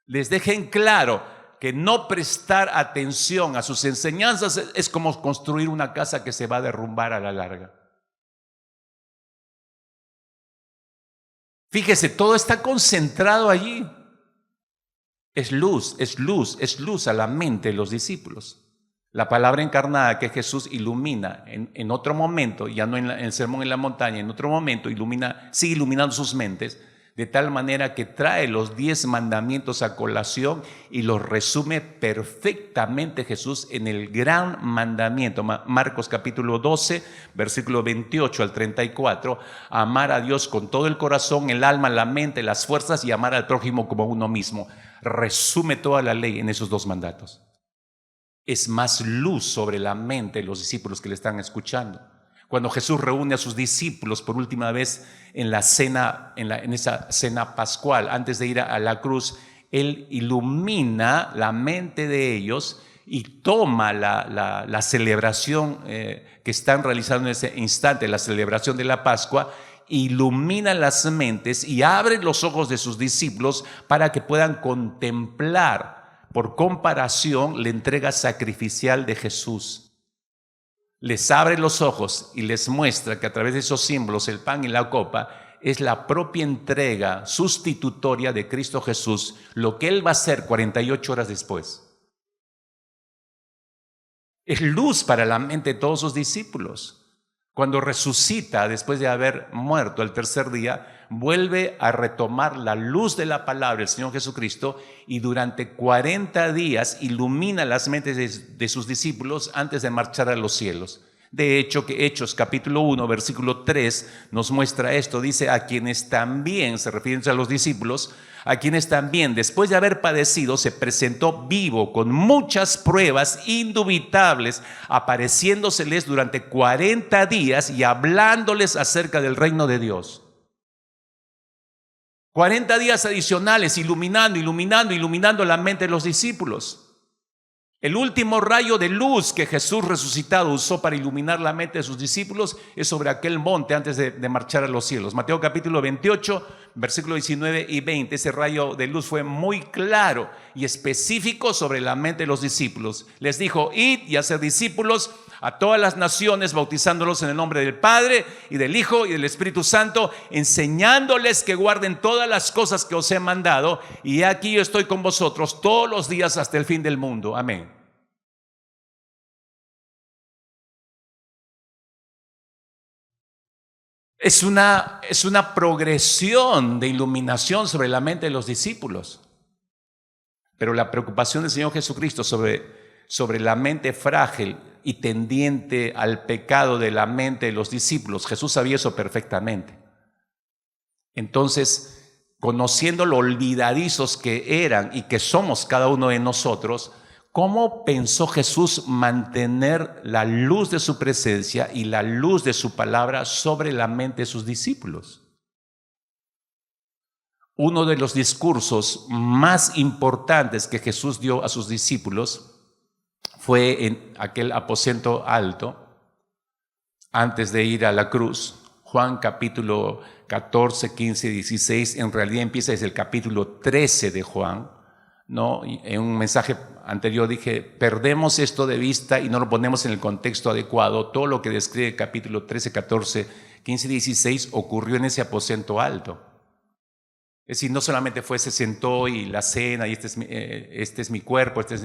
Les dejen claro que no prestar atención a sus enseñanzas es como construir una casa que se va a derrumbar a la larga. Fíjese, todo está concentrado allí. Es luz a la mente de los discípulos. La palabra encarnada que Jesús ilumina en otro momento, ya no en el sermón en la montaña, en otro momento sigue iluminando sus mentes, de tal manera que trae los 10 mandamientos a colación y los resume perfectamente Jesús en el gran mandamiento. Marcos capítulo 12, versículo 28 al 34, amar a Dios con todo el corazón, el alma, la mente, las fuerzas y amar al prójimo como uno mismo. Resume toda la ley en esos 2 mandatos. Es más luz sobre la mente de los discípulos que le están escuchando. Cuando Jesús reúne a sus discípulos por última vez en la cena, en esa cena pascual, antes de ir a la cruz, Él ilumina la mente de ellos y toma la celebración que están realizando en ese instante, la celebración de la Pascua, ilumina las mentes y abre los ojos de sus discípulos para que puedan contemplar por comparación la entrega sacrificial de Jesús. Les abre los ojos y les muestra que a través de esos símbolos, el pan y la copa, es la propia entrega sustitutoria de Cristo Jesús, lo que Él va a hacer 48 horas después. Es luz para la mente de todos sus discípulos. Cuando resucita después de haber muerto el tercer día, vuelve a retomar la luz de la palabra del Señor Jesucristo y durante 40 días ilumina las mentes de sus discípulos antes de marchar a los cielos. De hecho, que Hechos capítulo 1, versículo 3 nos muestra esto. Dice, a quienes también, se refieren a los discípulos, a quienes también, después de haber padecido, se presentó vivo con muchas pruebas indubitables, apareciéndoseles durante 40 días y hablándoles acerca del reino de Dios. 40 días adicionales iluminando la mente de los discípulos. El último rayo de luz que Jesús resucitado usó para iluminar la mente de sus discípulos es sobre aquel monte antes de marchar a los cielos. Mateo capítulo 28, versículos 19 y 20. Ese rayo de luz fue muy claro y específico sobre la mente de los discípulos. Les dijo, id y haced discípulos a todas las naciones, bautizándolos en el nombre del Padre y del Hijo y del Espíritu Santo, enseñándoles que guarden todas las cosas que os he mandado, y aquí yo estoy con vosotros todos los días hasta el fin del mundo. Amén. Es una progresión de iluminación sobre la mente de los discípulos. Pero la preocupación del Señor Jesucristo sobre la mente frágil y tendiente al pecado de la mente de los discípulos, Jesús sabía eso perfectamente. Entonces, conociendo lo olvidadizos que eran y que somos cada uno de nosotros, ¿cómo pensó Jesús mantener la luz de su presencia y la luz de su palabra sobre la mente de sus discípulos? Uno de los discursos más importantes que Jesús dio a sus discípulos fue en aquel aposento alto, antes de ir a la cruz. Juan capítulo 14, 15, 16, en realidad empieza desde el capítulo 13 de Juan, ¿no? En un mensaje anterior dije, perdemos esto de vista y no lo ponemos en el contexto adecuado. Todo lo que describe el capítulo 13, 14, 15, 16 ocurrió en ese aposento alto. Es decir, no solamente se sentó y la cena, y este es mi cuerpo, esta es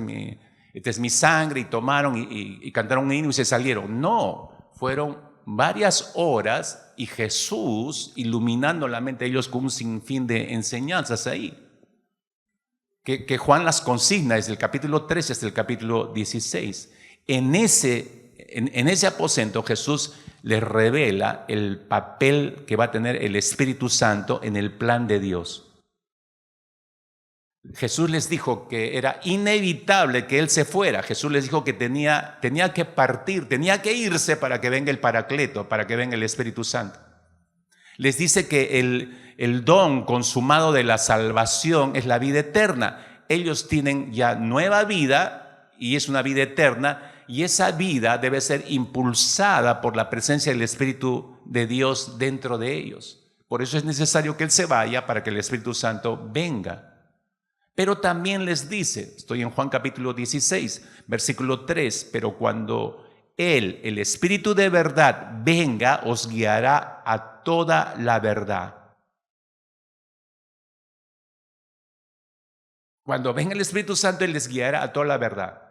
mi sangre, y tomaron y cantaron un himno y se salieron. No, fueron varias horas y Jesús iluminando la mente de ellos con un sinfín de enseñanzas ahí, que Juan las consigna desde el capítulo 13 hasta el capítulo 16. En ese en ese aposento Jesús les revela el papel que va a tener el Espíritu Santo en el plan de Dios. Jesús les dijo que era inevitable que Él se fuera. Jesús les dijo que tenía que partir, tenía que irse para que venga el Paracleto, para que venga el Espíritu Santo. Les dice que el don consumado de la salvación es la vida eterna. Ellos tienen ya nueva vida y es una vida eterna, y esa vida debe ser impulsada por la presencia del Espíritu de Dios dentro de ellos. Por eso es necesario que Él se vaya para que el Espíritu Santo venga. Pero también les dice, estoy en Juan capítulo 16, versículo 3, pero cuando Él, el Espíritu de verdad, venga, os guiará a toda la verdad. Cuando venga el Espíritu Santo, Él les guiará a toda la verdad.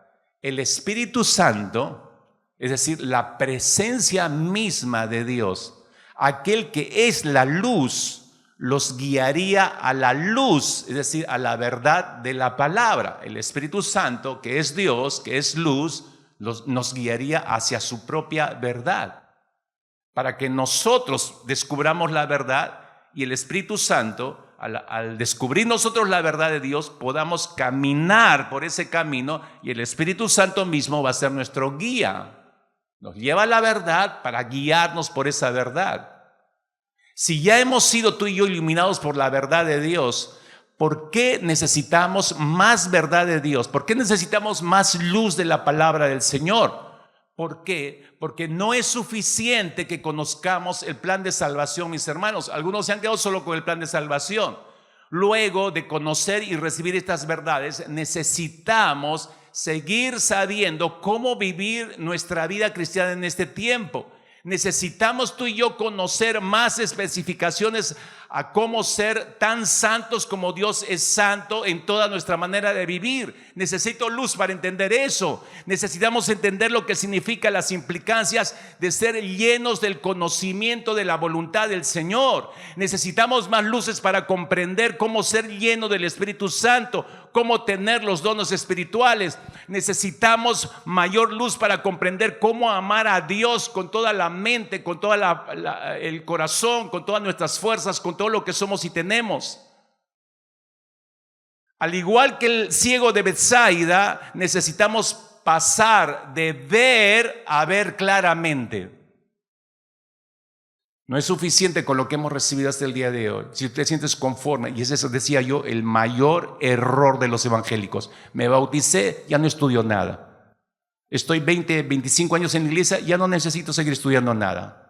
El Espíritu Santo, es decir, la presencia misma de Dios, aquel que es la luz, los guiaría a la luz, es decir, a la verdad de la palabra. El Espíritu Santo, que es Dios, que es luz, nos guiaría hacia su propia verdad, para que nosotros descubramos la verdad y el Espíritu Santo, al descubrir nosotros la verdad de Dios, podamos caminar por ese camino, y el Espíritu Santo mismo va a ser nuestro guía. Nos lleva a la verdad para guiarnos por esa verdad. Si ya hemos sido tú y yo iluminados por la verdad de Dios, ¿por qué necesitamos más verdad de Dios? ¿Por qué necesitamos más luz de la palabra del Señor? ¿Por qué? Porque no es suficiente que conozcamos el plan de salvación, mis hermanos. Algunos se han quedado solo con el plan de salvación. Luego de conocer y recibir estas verdades, necesitamos seguir sabiendo cómo vivir nuestra vida cristiana en este tiempo. Necesitamos tú y yo conocer más especificaciones a cómo ser tan santos como Dios es santo en toda nuestra manera de vivir. Necesito luz para entender eso. Necesitamos entender lo que significa las implicancias de ser llenos del conocimiento de la voluntad del Señor. Necesitamos más luces para comprender cómo ser lleno del Espíritu Santo, cómo tener los dones espirituales. Necesitamos mayor luz para comprender cómo amar a Dios con toda la mente, con todo el corazón, con todas nuestras fuerzas, con todo lo que somos y tenemos. Al igual que el ciego de Betsaida, necesitamos pasar de ver a ver claramente. No es suficiente con lo que hemos recibido hasta el día de hoy. Si te sientes conforme, y es eso, decía yo, el mayor error de los evangélicos. Me bauticé, ya no estudio nada. Estoy 20, 25 años en la iglesia, ya no necesito seguir estudiando nada.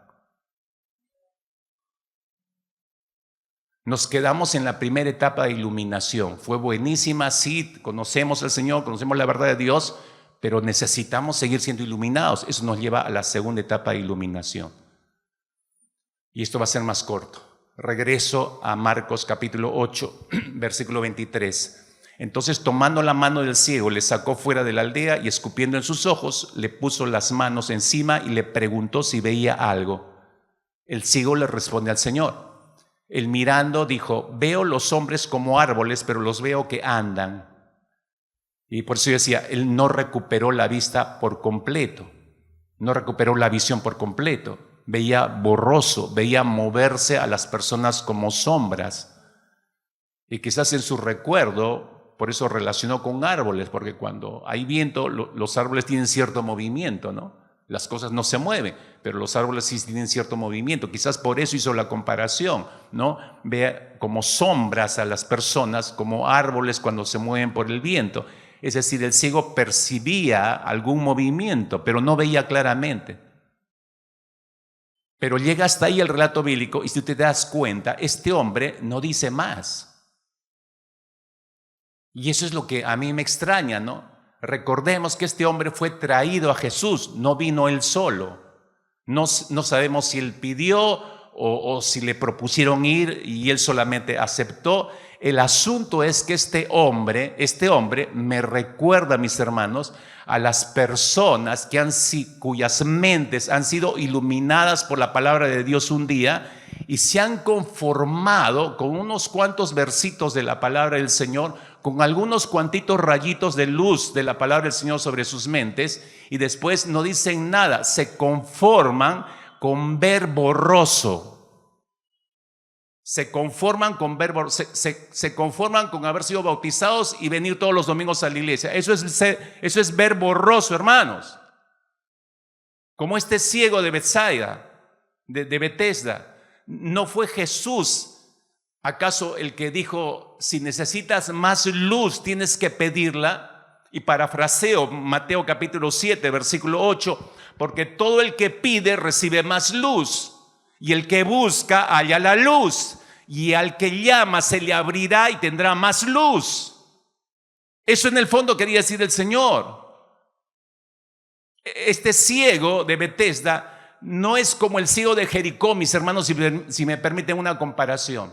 Nos quedamos en la primera etapa de iluminación. Fue buenísima, sí, conocemos al Señor, conocemos la verdad de Dios, pero necesitamos seguir siendo iluminados. Eso nos lleva a la segunda etapa de iluminación. Y esto va a ser más corto. Regreso a Marcos capítulo 8, versículo 23. Entonces, tomando la mano del ciego, le sacó fuera de la aldea y escupiendo en sus ojos, le puso las manos encima y le preguntó si veía algo. El ciego le responde al Señor. Él mirando dijo: veo los hombres como árboles, pero los veo que andan. Y por eso yo decía, él no recuperó la vista por completo, no recuperó la visión por completo. Veía borroso, veía moverse a las personas como sombras. Y quizás en su recuerdo, por eso relacionó con árboles, porque cuando hay viento, los árboles tienen cierto movimiento, ¿no? Las cosas no se mueven, pero los árboles sí tienen cierto movimiento. Quizás por eso hizo la comparación, ¿no? Ve como sombras a las personas, como árboles cuando se mueven por el viento. Es decir, el ciego percibía algún movimiento, pero no veía claramente. Pero llega hasta ahí el relato bíblico y si te das cuenta, este hombre no dice más. Y eso es lo que a mí me extraña, ¿no? Recordemos que este hombre fue traído a Jesús, no vino él solo. No sabemos si él pidió o si le propusieron ir y él solamente aceptó. El asunto es que este hombre me recuerda, mis hermanos, a las personas cuyas mentes han sido iluminadas por la palabra de Dios un día y se han conformado con unos cuantos versitos de la palabra del Señor con algunos cuantitos rayitos de luz de la palabra del Señor sobre sus mentes, y después no dicen nada, se conforman con ver borroso. Se conforman con se conforman con haber sido bautizados y venir todos los domingos a la iglesia. Eso es ver borroso, hermanos. Como este ciego de Betsaida, de Betesda. ¿No fue Jesús acaso el que dijo, si necesitas más luz tienes que pedirla? Y parafraseo Mateo capítulo 7, versículo 8, porque todo el que pide recibe más luz, y el que busca halla la luz, y al que llama se le abrirá y tendrá más luz. Eso en el fondo quería decir el Señor. Este ciego de Betesda no es como el ciego de Jericó, mis hermanos, si me permiten una comparación,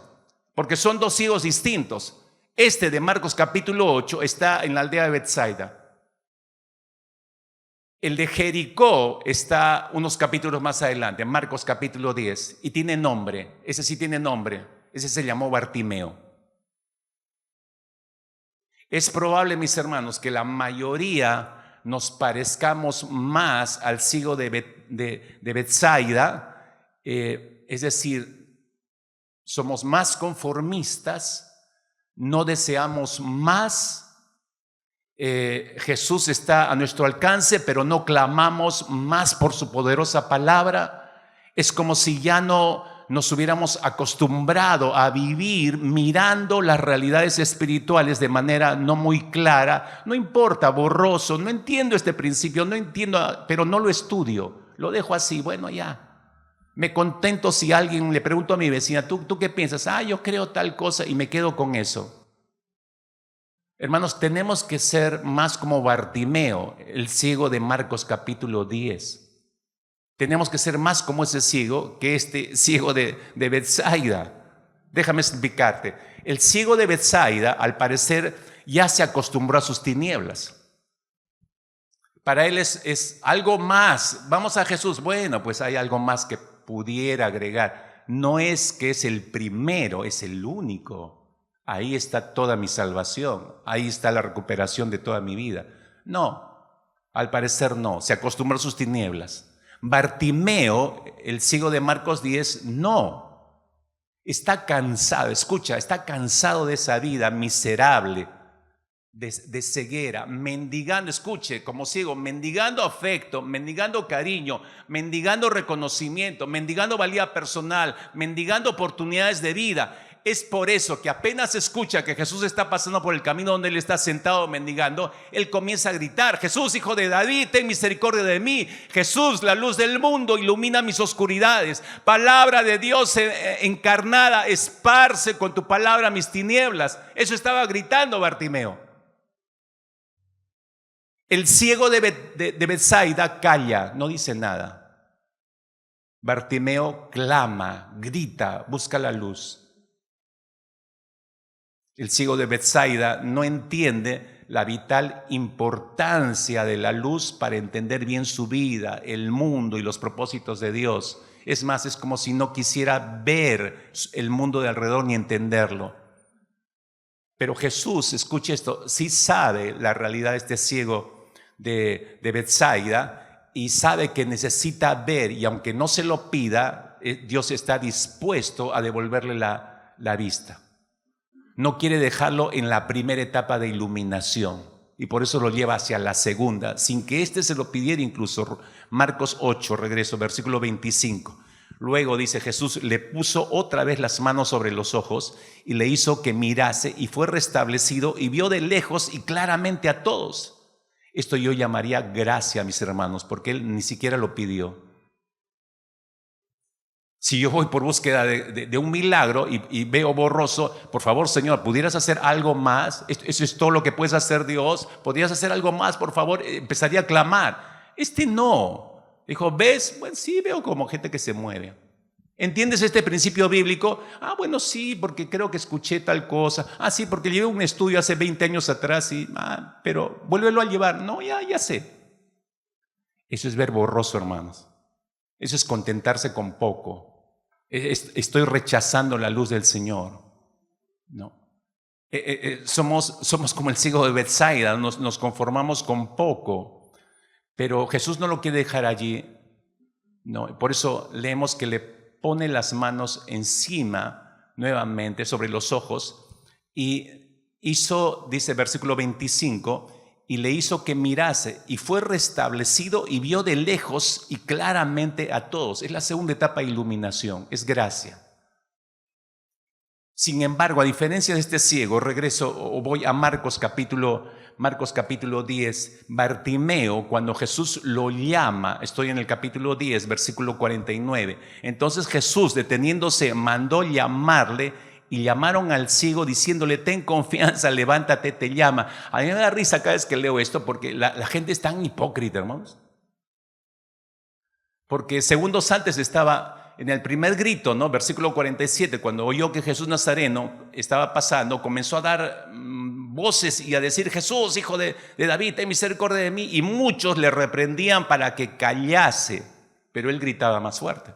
porque son dos ciegos distintos. Este de Marcos capítulo 8 está en la aldea de Betsaida. El de Jericó está unos capítulos más adelante, en Marcos capítulo 10, y tiene nombre. Ese sí tiene nombre. Ese se llamó Bartimeo. Es probable, mis hermanos, que la mayoría nos parezcamos más al ciego de Betsaida, es decir, somos más conformistas, no deseamos más. Jesús está a nuestro alcance, pero no clamamos más por su poderosa palabra. Es como si ya no nos hubiéramos acostumbrado a vivir mirando las realidades espirituales de manera no muy clara. No importa, borroso, no entiendo este principio, no entiendo, pero no lo estudio, lo dejo así, bueno, ya. Me contento si alguien le pregunto a mi vecina, ¿tú qué piensas? Yo creo tal cosa, y me quedo con eso. Hermanos, tenemos que ser más como Bartimeo, el ciego de Marcos capítulo 10. Tenemos que ser más como ese ciego que este ciego de Betsaida. Déjame explicarte. El ciego de Betsaida, al parecer, ya se acostumbró a sus tinieblas. Para él es algo más. Vamos a Jesús. Bueno, pues hay algo más que pudiera agregar. No es que es el primero, es el único. Ahí está toda mi salvación. Ahí está la recuperación de toda mi vida. No, al parecer no. Se acostumbró a sus tinieblas. Bartimeo, el ciego de Marcos 10, no. Está cansado, escucha, está cansado de esa vida miserable, de ceguera, mendigando, escuche, como ciego, mendigando afecto, mendigando cariño, mendigando reconocimiento, mendigando valía personal, mendigando oportunidades de vida. Es por eso que apenas escucha que Jesús está pasando por el camino donde él está sentado mendigando, él comienza a gritar: Jesús, hijo de David, ten misericordia de mí. Jesús, la luz del mundo, ilumina mis oscuridades. Palabra de Dios encarnada, esparce con tu palabra mis tinieblas. Eso estaba gritando Bartimeo. El ciego de Betsaida calla, no dice nada. Bartimeo clama, grita, busca la luz. El ciego de Betsaida no entiende la vital importancia de la luz para entender bien su vida, el mundo y los propósitos de Dios. Es más, es como si no quisiera ver el mundo de alrededor ni entenderlo. Pero Jesús, escuche esto, sí sabe la realidad de este ciego de Betsaida y sabe que necesita ver, y aunque no se lo pida, Dios está dispuesto a devolverle la vista. No quiere dejarlo en la primera etapa de iluminación y por eso lo lleva hacia la segunda, sin que éste se lo pidiera incluso. Marcos 8, regreso, versículo 25. Luego dice: Jesús le puso otra vez las manos sobre los ojos y le hizo que mirase, y fue restablecido y vio de lejos y claramente a todos. Esto yo llamaría gracia, mis hermanos, porque él ni siquiera lo pidió. Si yo voy por búsqueda de un milagro y veo borroso, por favor, Señor, ¿pudieras hacer algo más? ¿Eso es todo lo que puedes hacer, Dios? ¿Podrías hacer algo más, por favor? Empezaría a clamar. Este no. Dijo: ¿ves? Bueno, sí, veo como gente que se mueve. ¿Entiendes este principio bíblico? Bueno, sí, porque creo que escuché tal cosa. Sí, porque llevé un estudio hace 20 años atrás. Pero vuélvelo a llevar. No, ya sé. Eso es ver borroso, hermanos. Eso es contentarse con poco. Estoy rechazando la luz del Señor. No. Somos como el ciego de Bethsaida, nos conformamos con poco, pero Jesús no lo quiere dejar allí. No, por eso leemos que le pone las manos encima nuevamente sobre los ojos y hizo, dice versículo 25, y le hizo que mirase y fue restablecido y vio de lejos y claramente a todos. Es la segunda etapa de iluminación, es gracia. Sin embargo, a diferencia de este ciego, regreso o voy a Marcos capítulo 10, Bartimeo, cuando Jesús lo llama, estoy en el capítulo 10, versículo 49, entonces Jesús, deteniéndose, mandó llamarle y llamaron al ciego diciéndole, ten confianza, levántate, te llama. A mí me da risa cada vez que leo esto porque la gente es tan hipócrita, hermanos. Porque segundos antes estaba en el primer grito, ¿no? Versículo 47, cuando oyó que Jesús Nazareno estaba pasando, comenzó a dar voces y a decir, Jesús, hijo de David, ten misericordia de mí. Y muchos le reprendían para que callase, pero él gritaba más fuerte.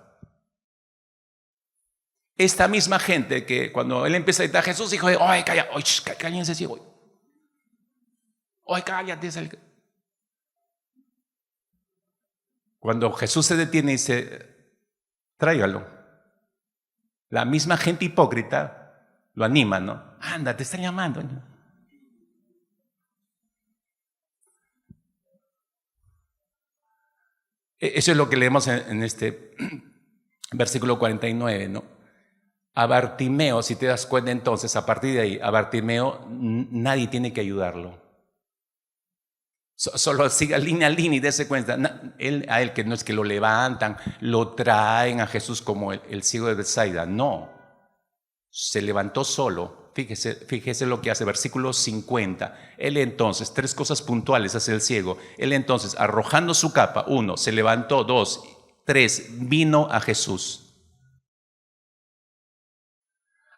Esta misma gente que cuando él empieza a gritar, Jesús, hijo de, oye, calla, oye, cállense, ciego. Oye, cállate. Cuando Jesús se detiene y dice, tráigalo. La misma gente hipócrita lo anima, ¿no? Anda, te están llamando. Eso es lo que leemos en este versículo 49, ¿no? A Bartimeo, si te das cuenta entonces, a partir de ahí, a Bartimeo nadie tiene que ayudarlo. Solo siga línea a línea y dése cuenta. A él que no es que lo levantan, lo traen a Jesús como el ciego de Bethsaida. No, se levantó solo. Fíjese lo que hace, versículo 50. Él entonces, tres cosas puntuales hace el ciego. Él entonces, arrojando su capa, 1, se levantó, 2, 3, vino a Jesús.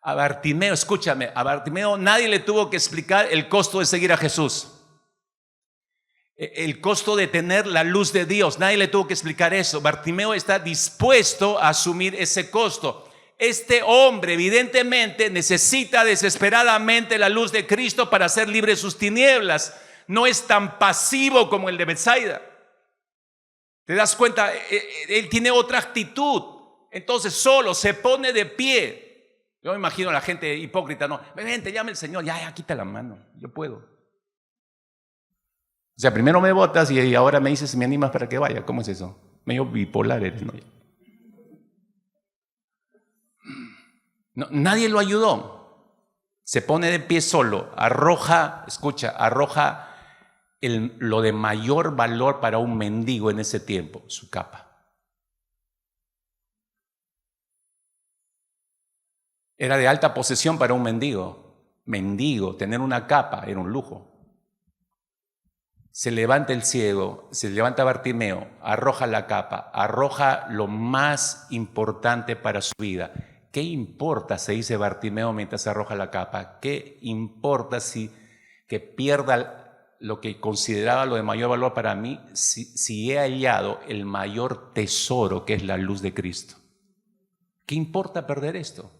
A Bartimeo, escúchame, a Bartimeo nadie le tuvo que explicar el costo de seguir a Jesús. El costo de tener la luz de Dios, nadie le tuvo que explicar eso. Bartimeo está dispuesto a asumir ese costo. Este hombre evidentemente necesita desesperadamente la luz de Cristo para ser libre de sus tinieblas. No es tan pasivo como el de Bethsaida. ¿Te das cuenta? Él tiene otra actitud. Entonces solo se pone de pie. Yo me imagino a la gente hipócrita, no, vente, llame al Señor, ya, quita la mano, yo puedo. O sea, primero me botas y ahora me dices, me animas para que vaya. ¿Cómo es eso? Medio bipolar eres, ¿no? No, nadie lo ayudó. Se pone de pie solo, arroja lo de mayor valor para un mendigo en ese tiempo, su capa. Era de alta posesión para un mendigo. Tener una capa era un lujo. Se levanta el ciego, se levanta Bartimeo, arroja la capa, arroja lo más importante para su vida. ¿Qué importa, se dice Bartimeo mientras arroja la capa? ¿Qué importa que pierda lo que consideraba lo de mayor valor para mí si he hallado el mayor tesoro que es la luz de Cristo? ¿Qué importa perder esto?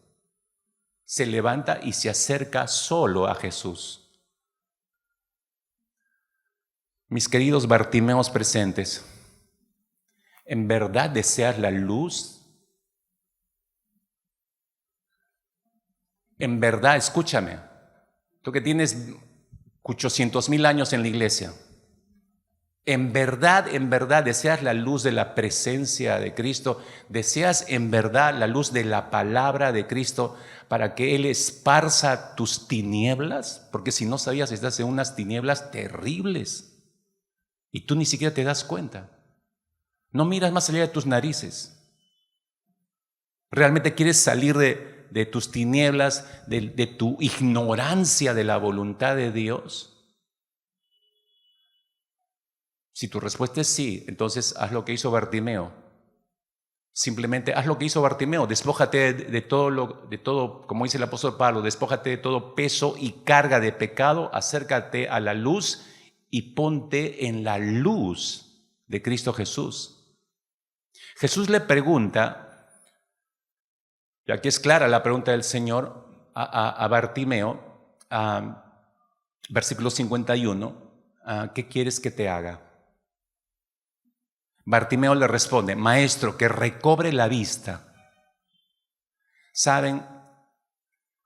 Se levanta y se acerca solo a Jesús. Mis queridos Bartimeos presentes, ¿en verdad deseas la luz? En verdad, escúchame, tú que tienes 800,000 años en la iglesia, ¿en verdad deseas la luz de la presencia de Cristo? ¿Deseas en verdad la luz de la palabra de Cristo para que Él esparza tus tinieblas? Porque si no sabías, estás en unas tinieblas terribles. Y tú ni siquiera te das cuenta. No miras más allá de tus narices. ¿Realmente quieres salir de tus tinieblas, de tu ignorancia de la voluntad de Dios? Si tu respuesta es sí, entonces haz lo que hizo Bartimeo. Simplemente haz lo que hizo Bartimeo. Despójate de todo, como dice el apóstol Pablo, despójate de todo peso y carga de pecado, acércate a la luz y ponte en la luz de Cristo Jesús. Jesús le pregunta, y aquí es clara la pregunta del Señor a Bartimeo, versículo 51, ¿qué quieres que te haga? Bartimeo le responde, maestro, que recobre la vista. ¿Saben?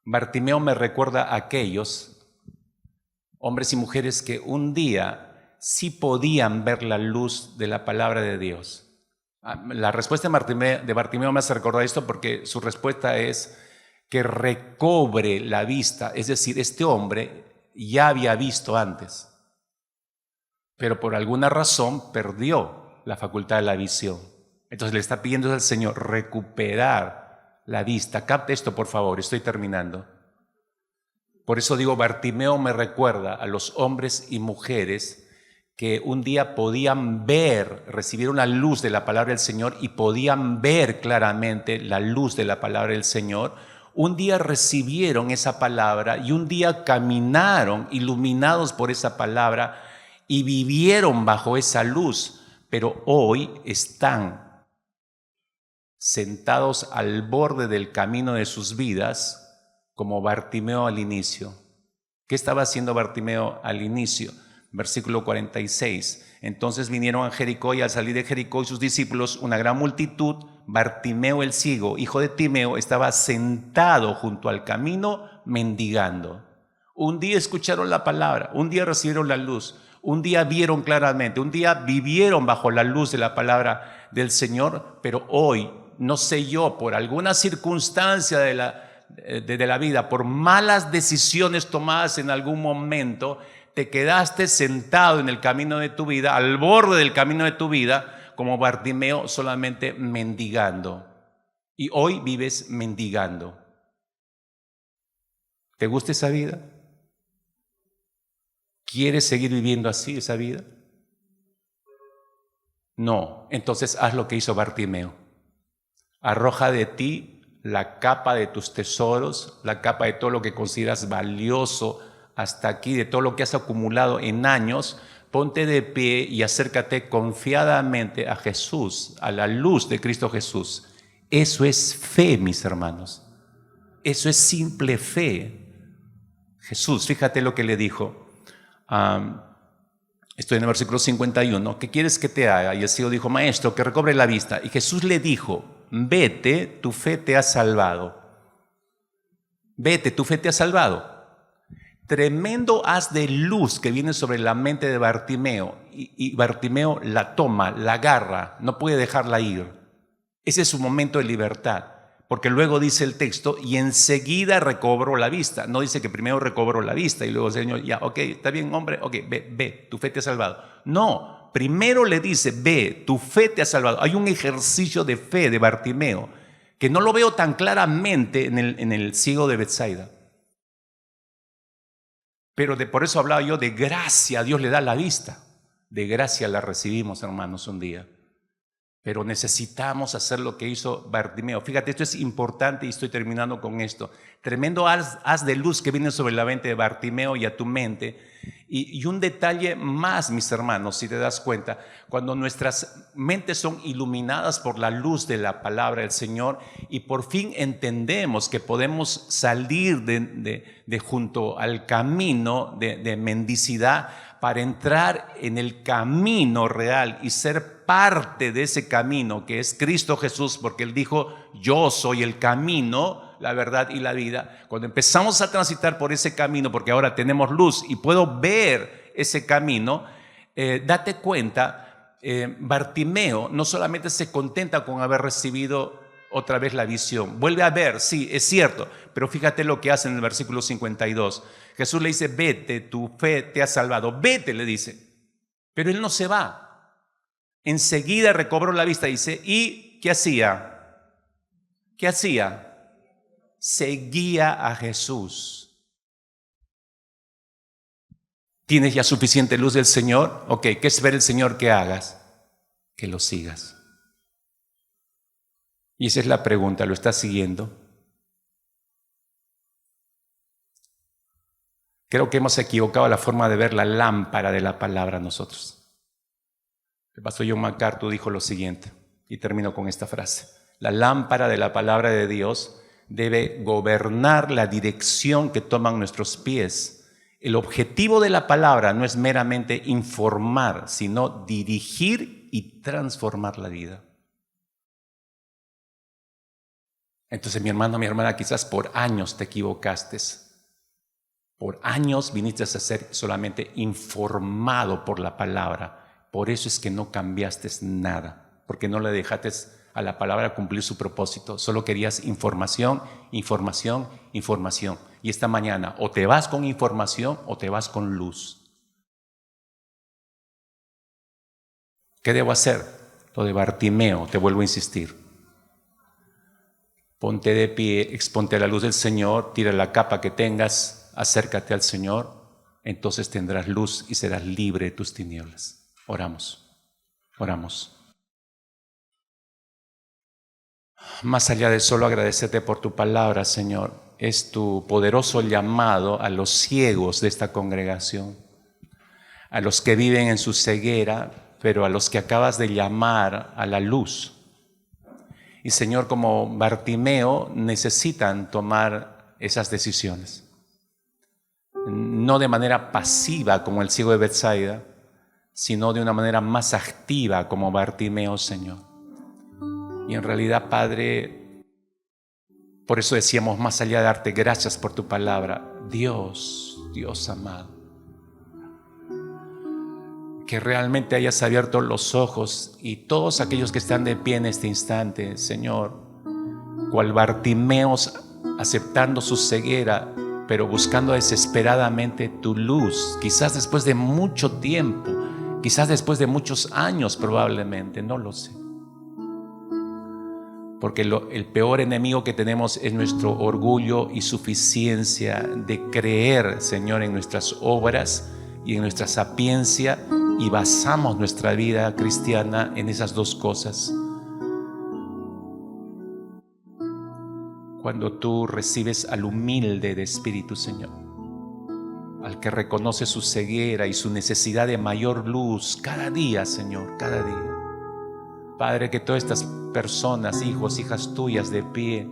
Bartimeo me recuerda a aquellos hombres y mujeres que un día sí podían ver la luz de la palabra de Dios. La respuesta de Bartimeo me hace recordar esto porque su respuesta es que recobre la vista. Es decir, este hombre ya había visto antes, pero por alguna razón perdió la facultad de la visión. Entonces le está pidiendo al Señor recuperar la vista. Capte esto, por favor, estoy terminando. Por eso digo, Bartimeo me recuerda a los hombres y mujeres que un día podían ver, recibieron la luz de la palabra del Señor y podían ver claramente la luz de la palabra del Señor. Un día recibieron esa palabra y un día caminaron iluminados por esa palabra y vivieron bajo esa luz, pero hoy están sentados al borde del camino de sus vidas como Bartimeo al inicio. ¿Qué estaba haciendo Bartimeo al inicio? Versículo 46. Entonces vinieron a Jericó y al salir de Jericó y sus discípulos, una gran multitud, Bartimeo el ciego, hijo de Timeo, estaba sentado junto al camino mendigando. Un día escucharon la palabra, un día recibieron la luz, un día vieron claramente, un día vivieron bajo la luz de la palabra del Señor, pero hoy, no sé yo, por alguna circunstancia de la vida, por malas decisiones tomadas en algún momento, te quedaste sentado en el camino de tu vida, al borde del camino de tu vida, como Bartimeo, solamente mendigando. Y hoy vives mendigando. ¿Te gusta esa vida? ¿Quieres seguir viviendo así esa vida? No, entonces haz lo que hizo Bartimeo. Arroja de ti la capa de tus tesoros, la capa de todo lo que consideras valioso hasta aquí, de todo lo que has acumulado en años. Ponte de pie y acércate confiadamente a Jesús, a la luz de Cristo Jesús. Eso es fe, mis hermanos. Eso es simple fe. Jesús, fíjate lo que le dijo. Estoy en el versículo 51. ¿Qué quieres que te haga? Y el ciego dijo, maestro, que recobre la vista. Y Jesús le dijo, vete, tu fe te ha salvado. Vete, tu fe te ha salvado. Tremendo haz de luz que viene sobre la mente de Bartimeo. Y Bartimeo la toma, la agarra, no puede dejarla ir. Ese es su momento de libertad. Porque luego dice el texto, y enseguida recobró la vista. No dice que primero recobró la vista y luego el Señor, ya, ok, está bien, hombre, ok, ve, tu fe te ha salvado. No, primero le dice, ve, tu fe te ha salvado. Hay un ejercicio de fe de Bartimeo que no lo veo tan claramente en el ciego de Betsaida. Pero por eso hablaba yo de gracia, Dios le da la vista. De gracia la recibimos, hermanos, un día. Pero necesitamos hacer lo que hizo Bartimeo. Fíjate, esto es importante y estoy terminando con esto. Tremendo haz de luz que viene sobre la mente de Bartimeo y a tu mente. Y un detalle más, mis hermanos, si te das cuenta, cuando nuestras mentes son iluminadas por la luz de la palabra del Señor y por fin entendemos que podemos salir de junto al camino de mendicidad para entrar en el camino real y ser parte de ese camino que es Cristo Jesús, porque Él dijo, yo soy el camino, la verdad y la vida. Cuando empezamos a transitar por ese camino, porque ahora tenemos luz y puedo ver ese camino, date cuenta, Bartimeo no solamente se contenta con haber recibido otra vez la visión, vuelve a ver, sí, es cierto, pero fíjate lo que hace en el versículo 52. Jesús le dice, vete, tu fe te ha salvado, vete, le dice, pero él no se va. Enseguida recobró la vista, dice, ¿y qué hacía? ¿Qué hacía? Seguía a Jesús. ¿Tienes ya suficiente luz del Señor? Ok, ¿qué espera el Señor que hagas? Que lo sigas. Y esa es la pregunta, ¿lo estás siguiendo? Creo que hemos equivocado la forma de ver la lámpara de la palabra nosotros. El pastor John MacArthur dijo lo siguiente, y termino con esta frase. La lámpara de la palabra de Dios debe gobernar la dirección que toman nuestros pies. El objetivo de la palabra no es meramente informar, sino dirigir y transformar la vida. Entonces, mi hermano, mi hermana, quizás por años te equivocaste. Por años viniste a ser solamente informado por la palabra. Por eso es que no cambiaste nada, porque no le dejaste a la palabra cumplir su propósito. Solo querías información, información, información. Y esta mañana o te vas con información o te vas con luz. ¿Qué debo hacer? Lo de Bartimeo, te vuelvo a insistir. Ponte de pie, exponte a la luz del Señor, tira la capa que tengas, acércate al Señor, entonces tendrás luz y serás libre de tus tinieblas. Oramos, oramos. Más allá de solo agradecerte por tu palabra, Señor, es tu poderoso llamado a los ciegos de esta congregación, a los que viven en su ceguera, pero a los que acabas de llamar a la luz. Y Señor, como Bartimeo, necesitan tomar esas decisiones. No de manera pasiva como el ciego de Betsaida, sino de una manera más activa como Bartimeo, Señor. Y en realidad, Padre, por eso decíamos, más allá de darte gracias por tu palabra, Dios amado, que realmente hayas abierto los ojos y todos aquellos que están de pie en este instante, Señor, cual Bartimeos aceptando su ceguera, pero buscando desesperadamente tu luz, quizás después de mucho tiempo, quizás después de muchos años probablemente, no lo sé. Porque el peor enemigo que tenemos es nuestro orgullo y suficiencia de creer, Señor, en nuestras obras y en nuestra sapiencia, y basamos nuestra vida cristiana en esas dos cosas. Cuando tú recibes al humilde de espíritu, Señor, al que reconoce su ceguera y su necesidad de mayor luz cada día, Señor, cada día. Padre, que todas estas personas, hijos, hijas tuyas de pie,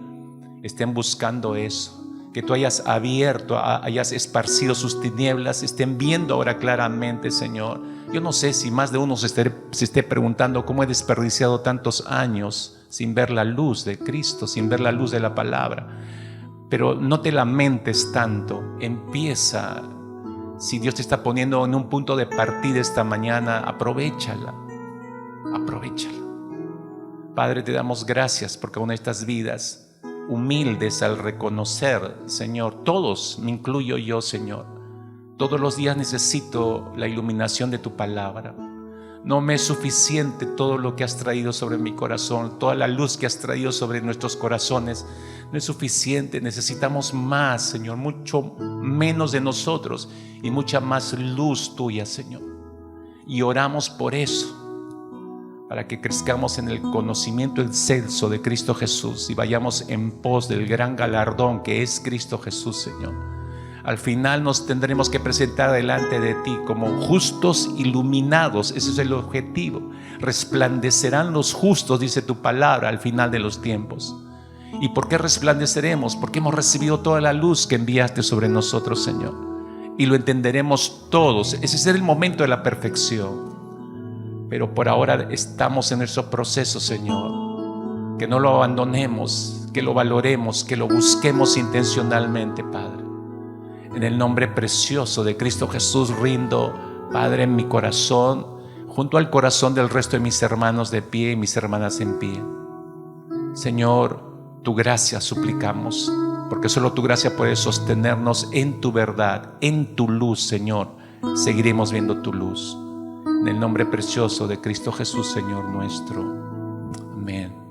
estén buscando eso. Que tú hayas abierto, hayas esparcido sus tinieblas, estén viendo ahora claramente, Señor. Yo no sé si más de uno se esté preguntando cómo he desperdiciado tantos años sin ver la luz de Cristo, sin ver la luz de la palabra. Pero no te lamentes tanto, empieza. Si Dios te está poniendo en un punto de partida esta mañana, aprovéchala. Padre, te damos gracias porque con estas vidas humildes al reconocer, Señor, todos, me incluyo yo, Señor, todos los días necesito la iluminación de tu palabra. No me es suficiente todo lo que has traído sobre mi corazón, toda la luz que has traído sobre nuestros corazones. No es suficiente, necesitamos más, Señor, mucho menos de nosotros y mucha más luz tuya, Señor. Y oramos por eso, para que crezcamos en el conocimiento excelso de Cristo Jesús y vayamos en pos del gran galardón que es Cristo Jesús, Señor. Al final nos tendremos que presentar delante de ti como justos iluminados. Ese es el objetivo. Resplandecerán los justos, dice tu palabra, al final de los tiempos. ¿Y por qué resplandeceremos? Porque hemos recibido toda la luz que enviaste sobre nosotros, Señor. Y lo entenderemos todos. Ese es el momento de la perfección. Pero por ahora estamos en nuestro proceso, Señor. Que no lo abandonemos, que lo valoremos, que lo busquemos intencionalmente, Padre. En el nombre precioso de Cristo Jesús rindo, Padre, en mi corazón, junto al corazón del resto de mis hermanos de pie y mis hermanas en pie. Señor, tu gracia suplicamos, porque solo tu gracia puede sostenernos en tu verdad, en tu luz, Señor. Seguiremos viendo tu luz. En el nombre precioso de Cristo Jesús, Señor nuestro. Amén.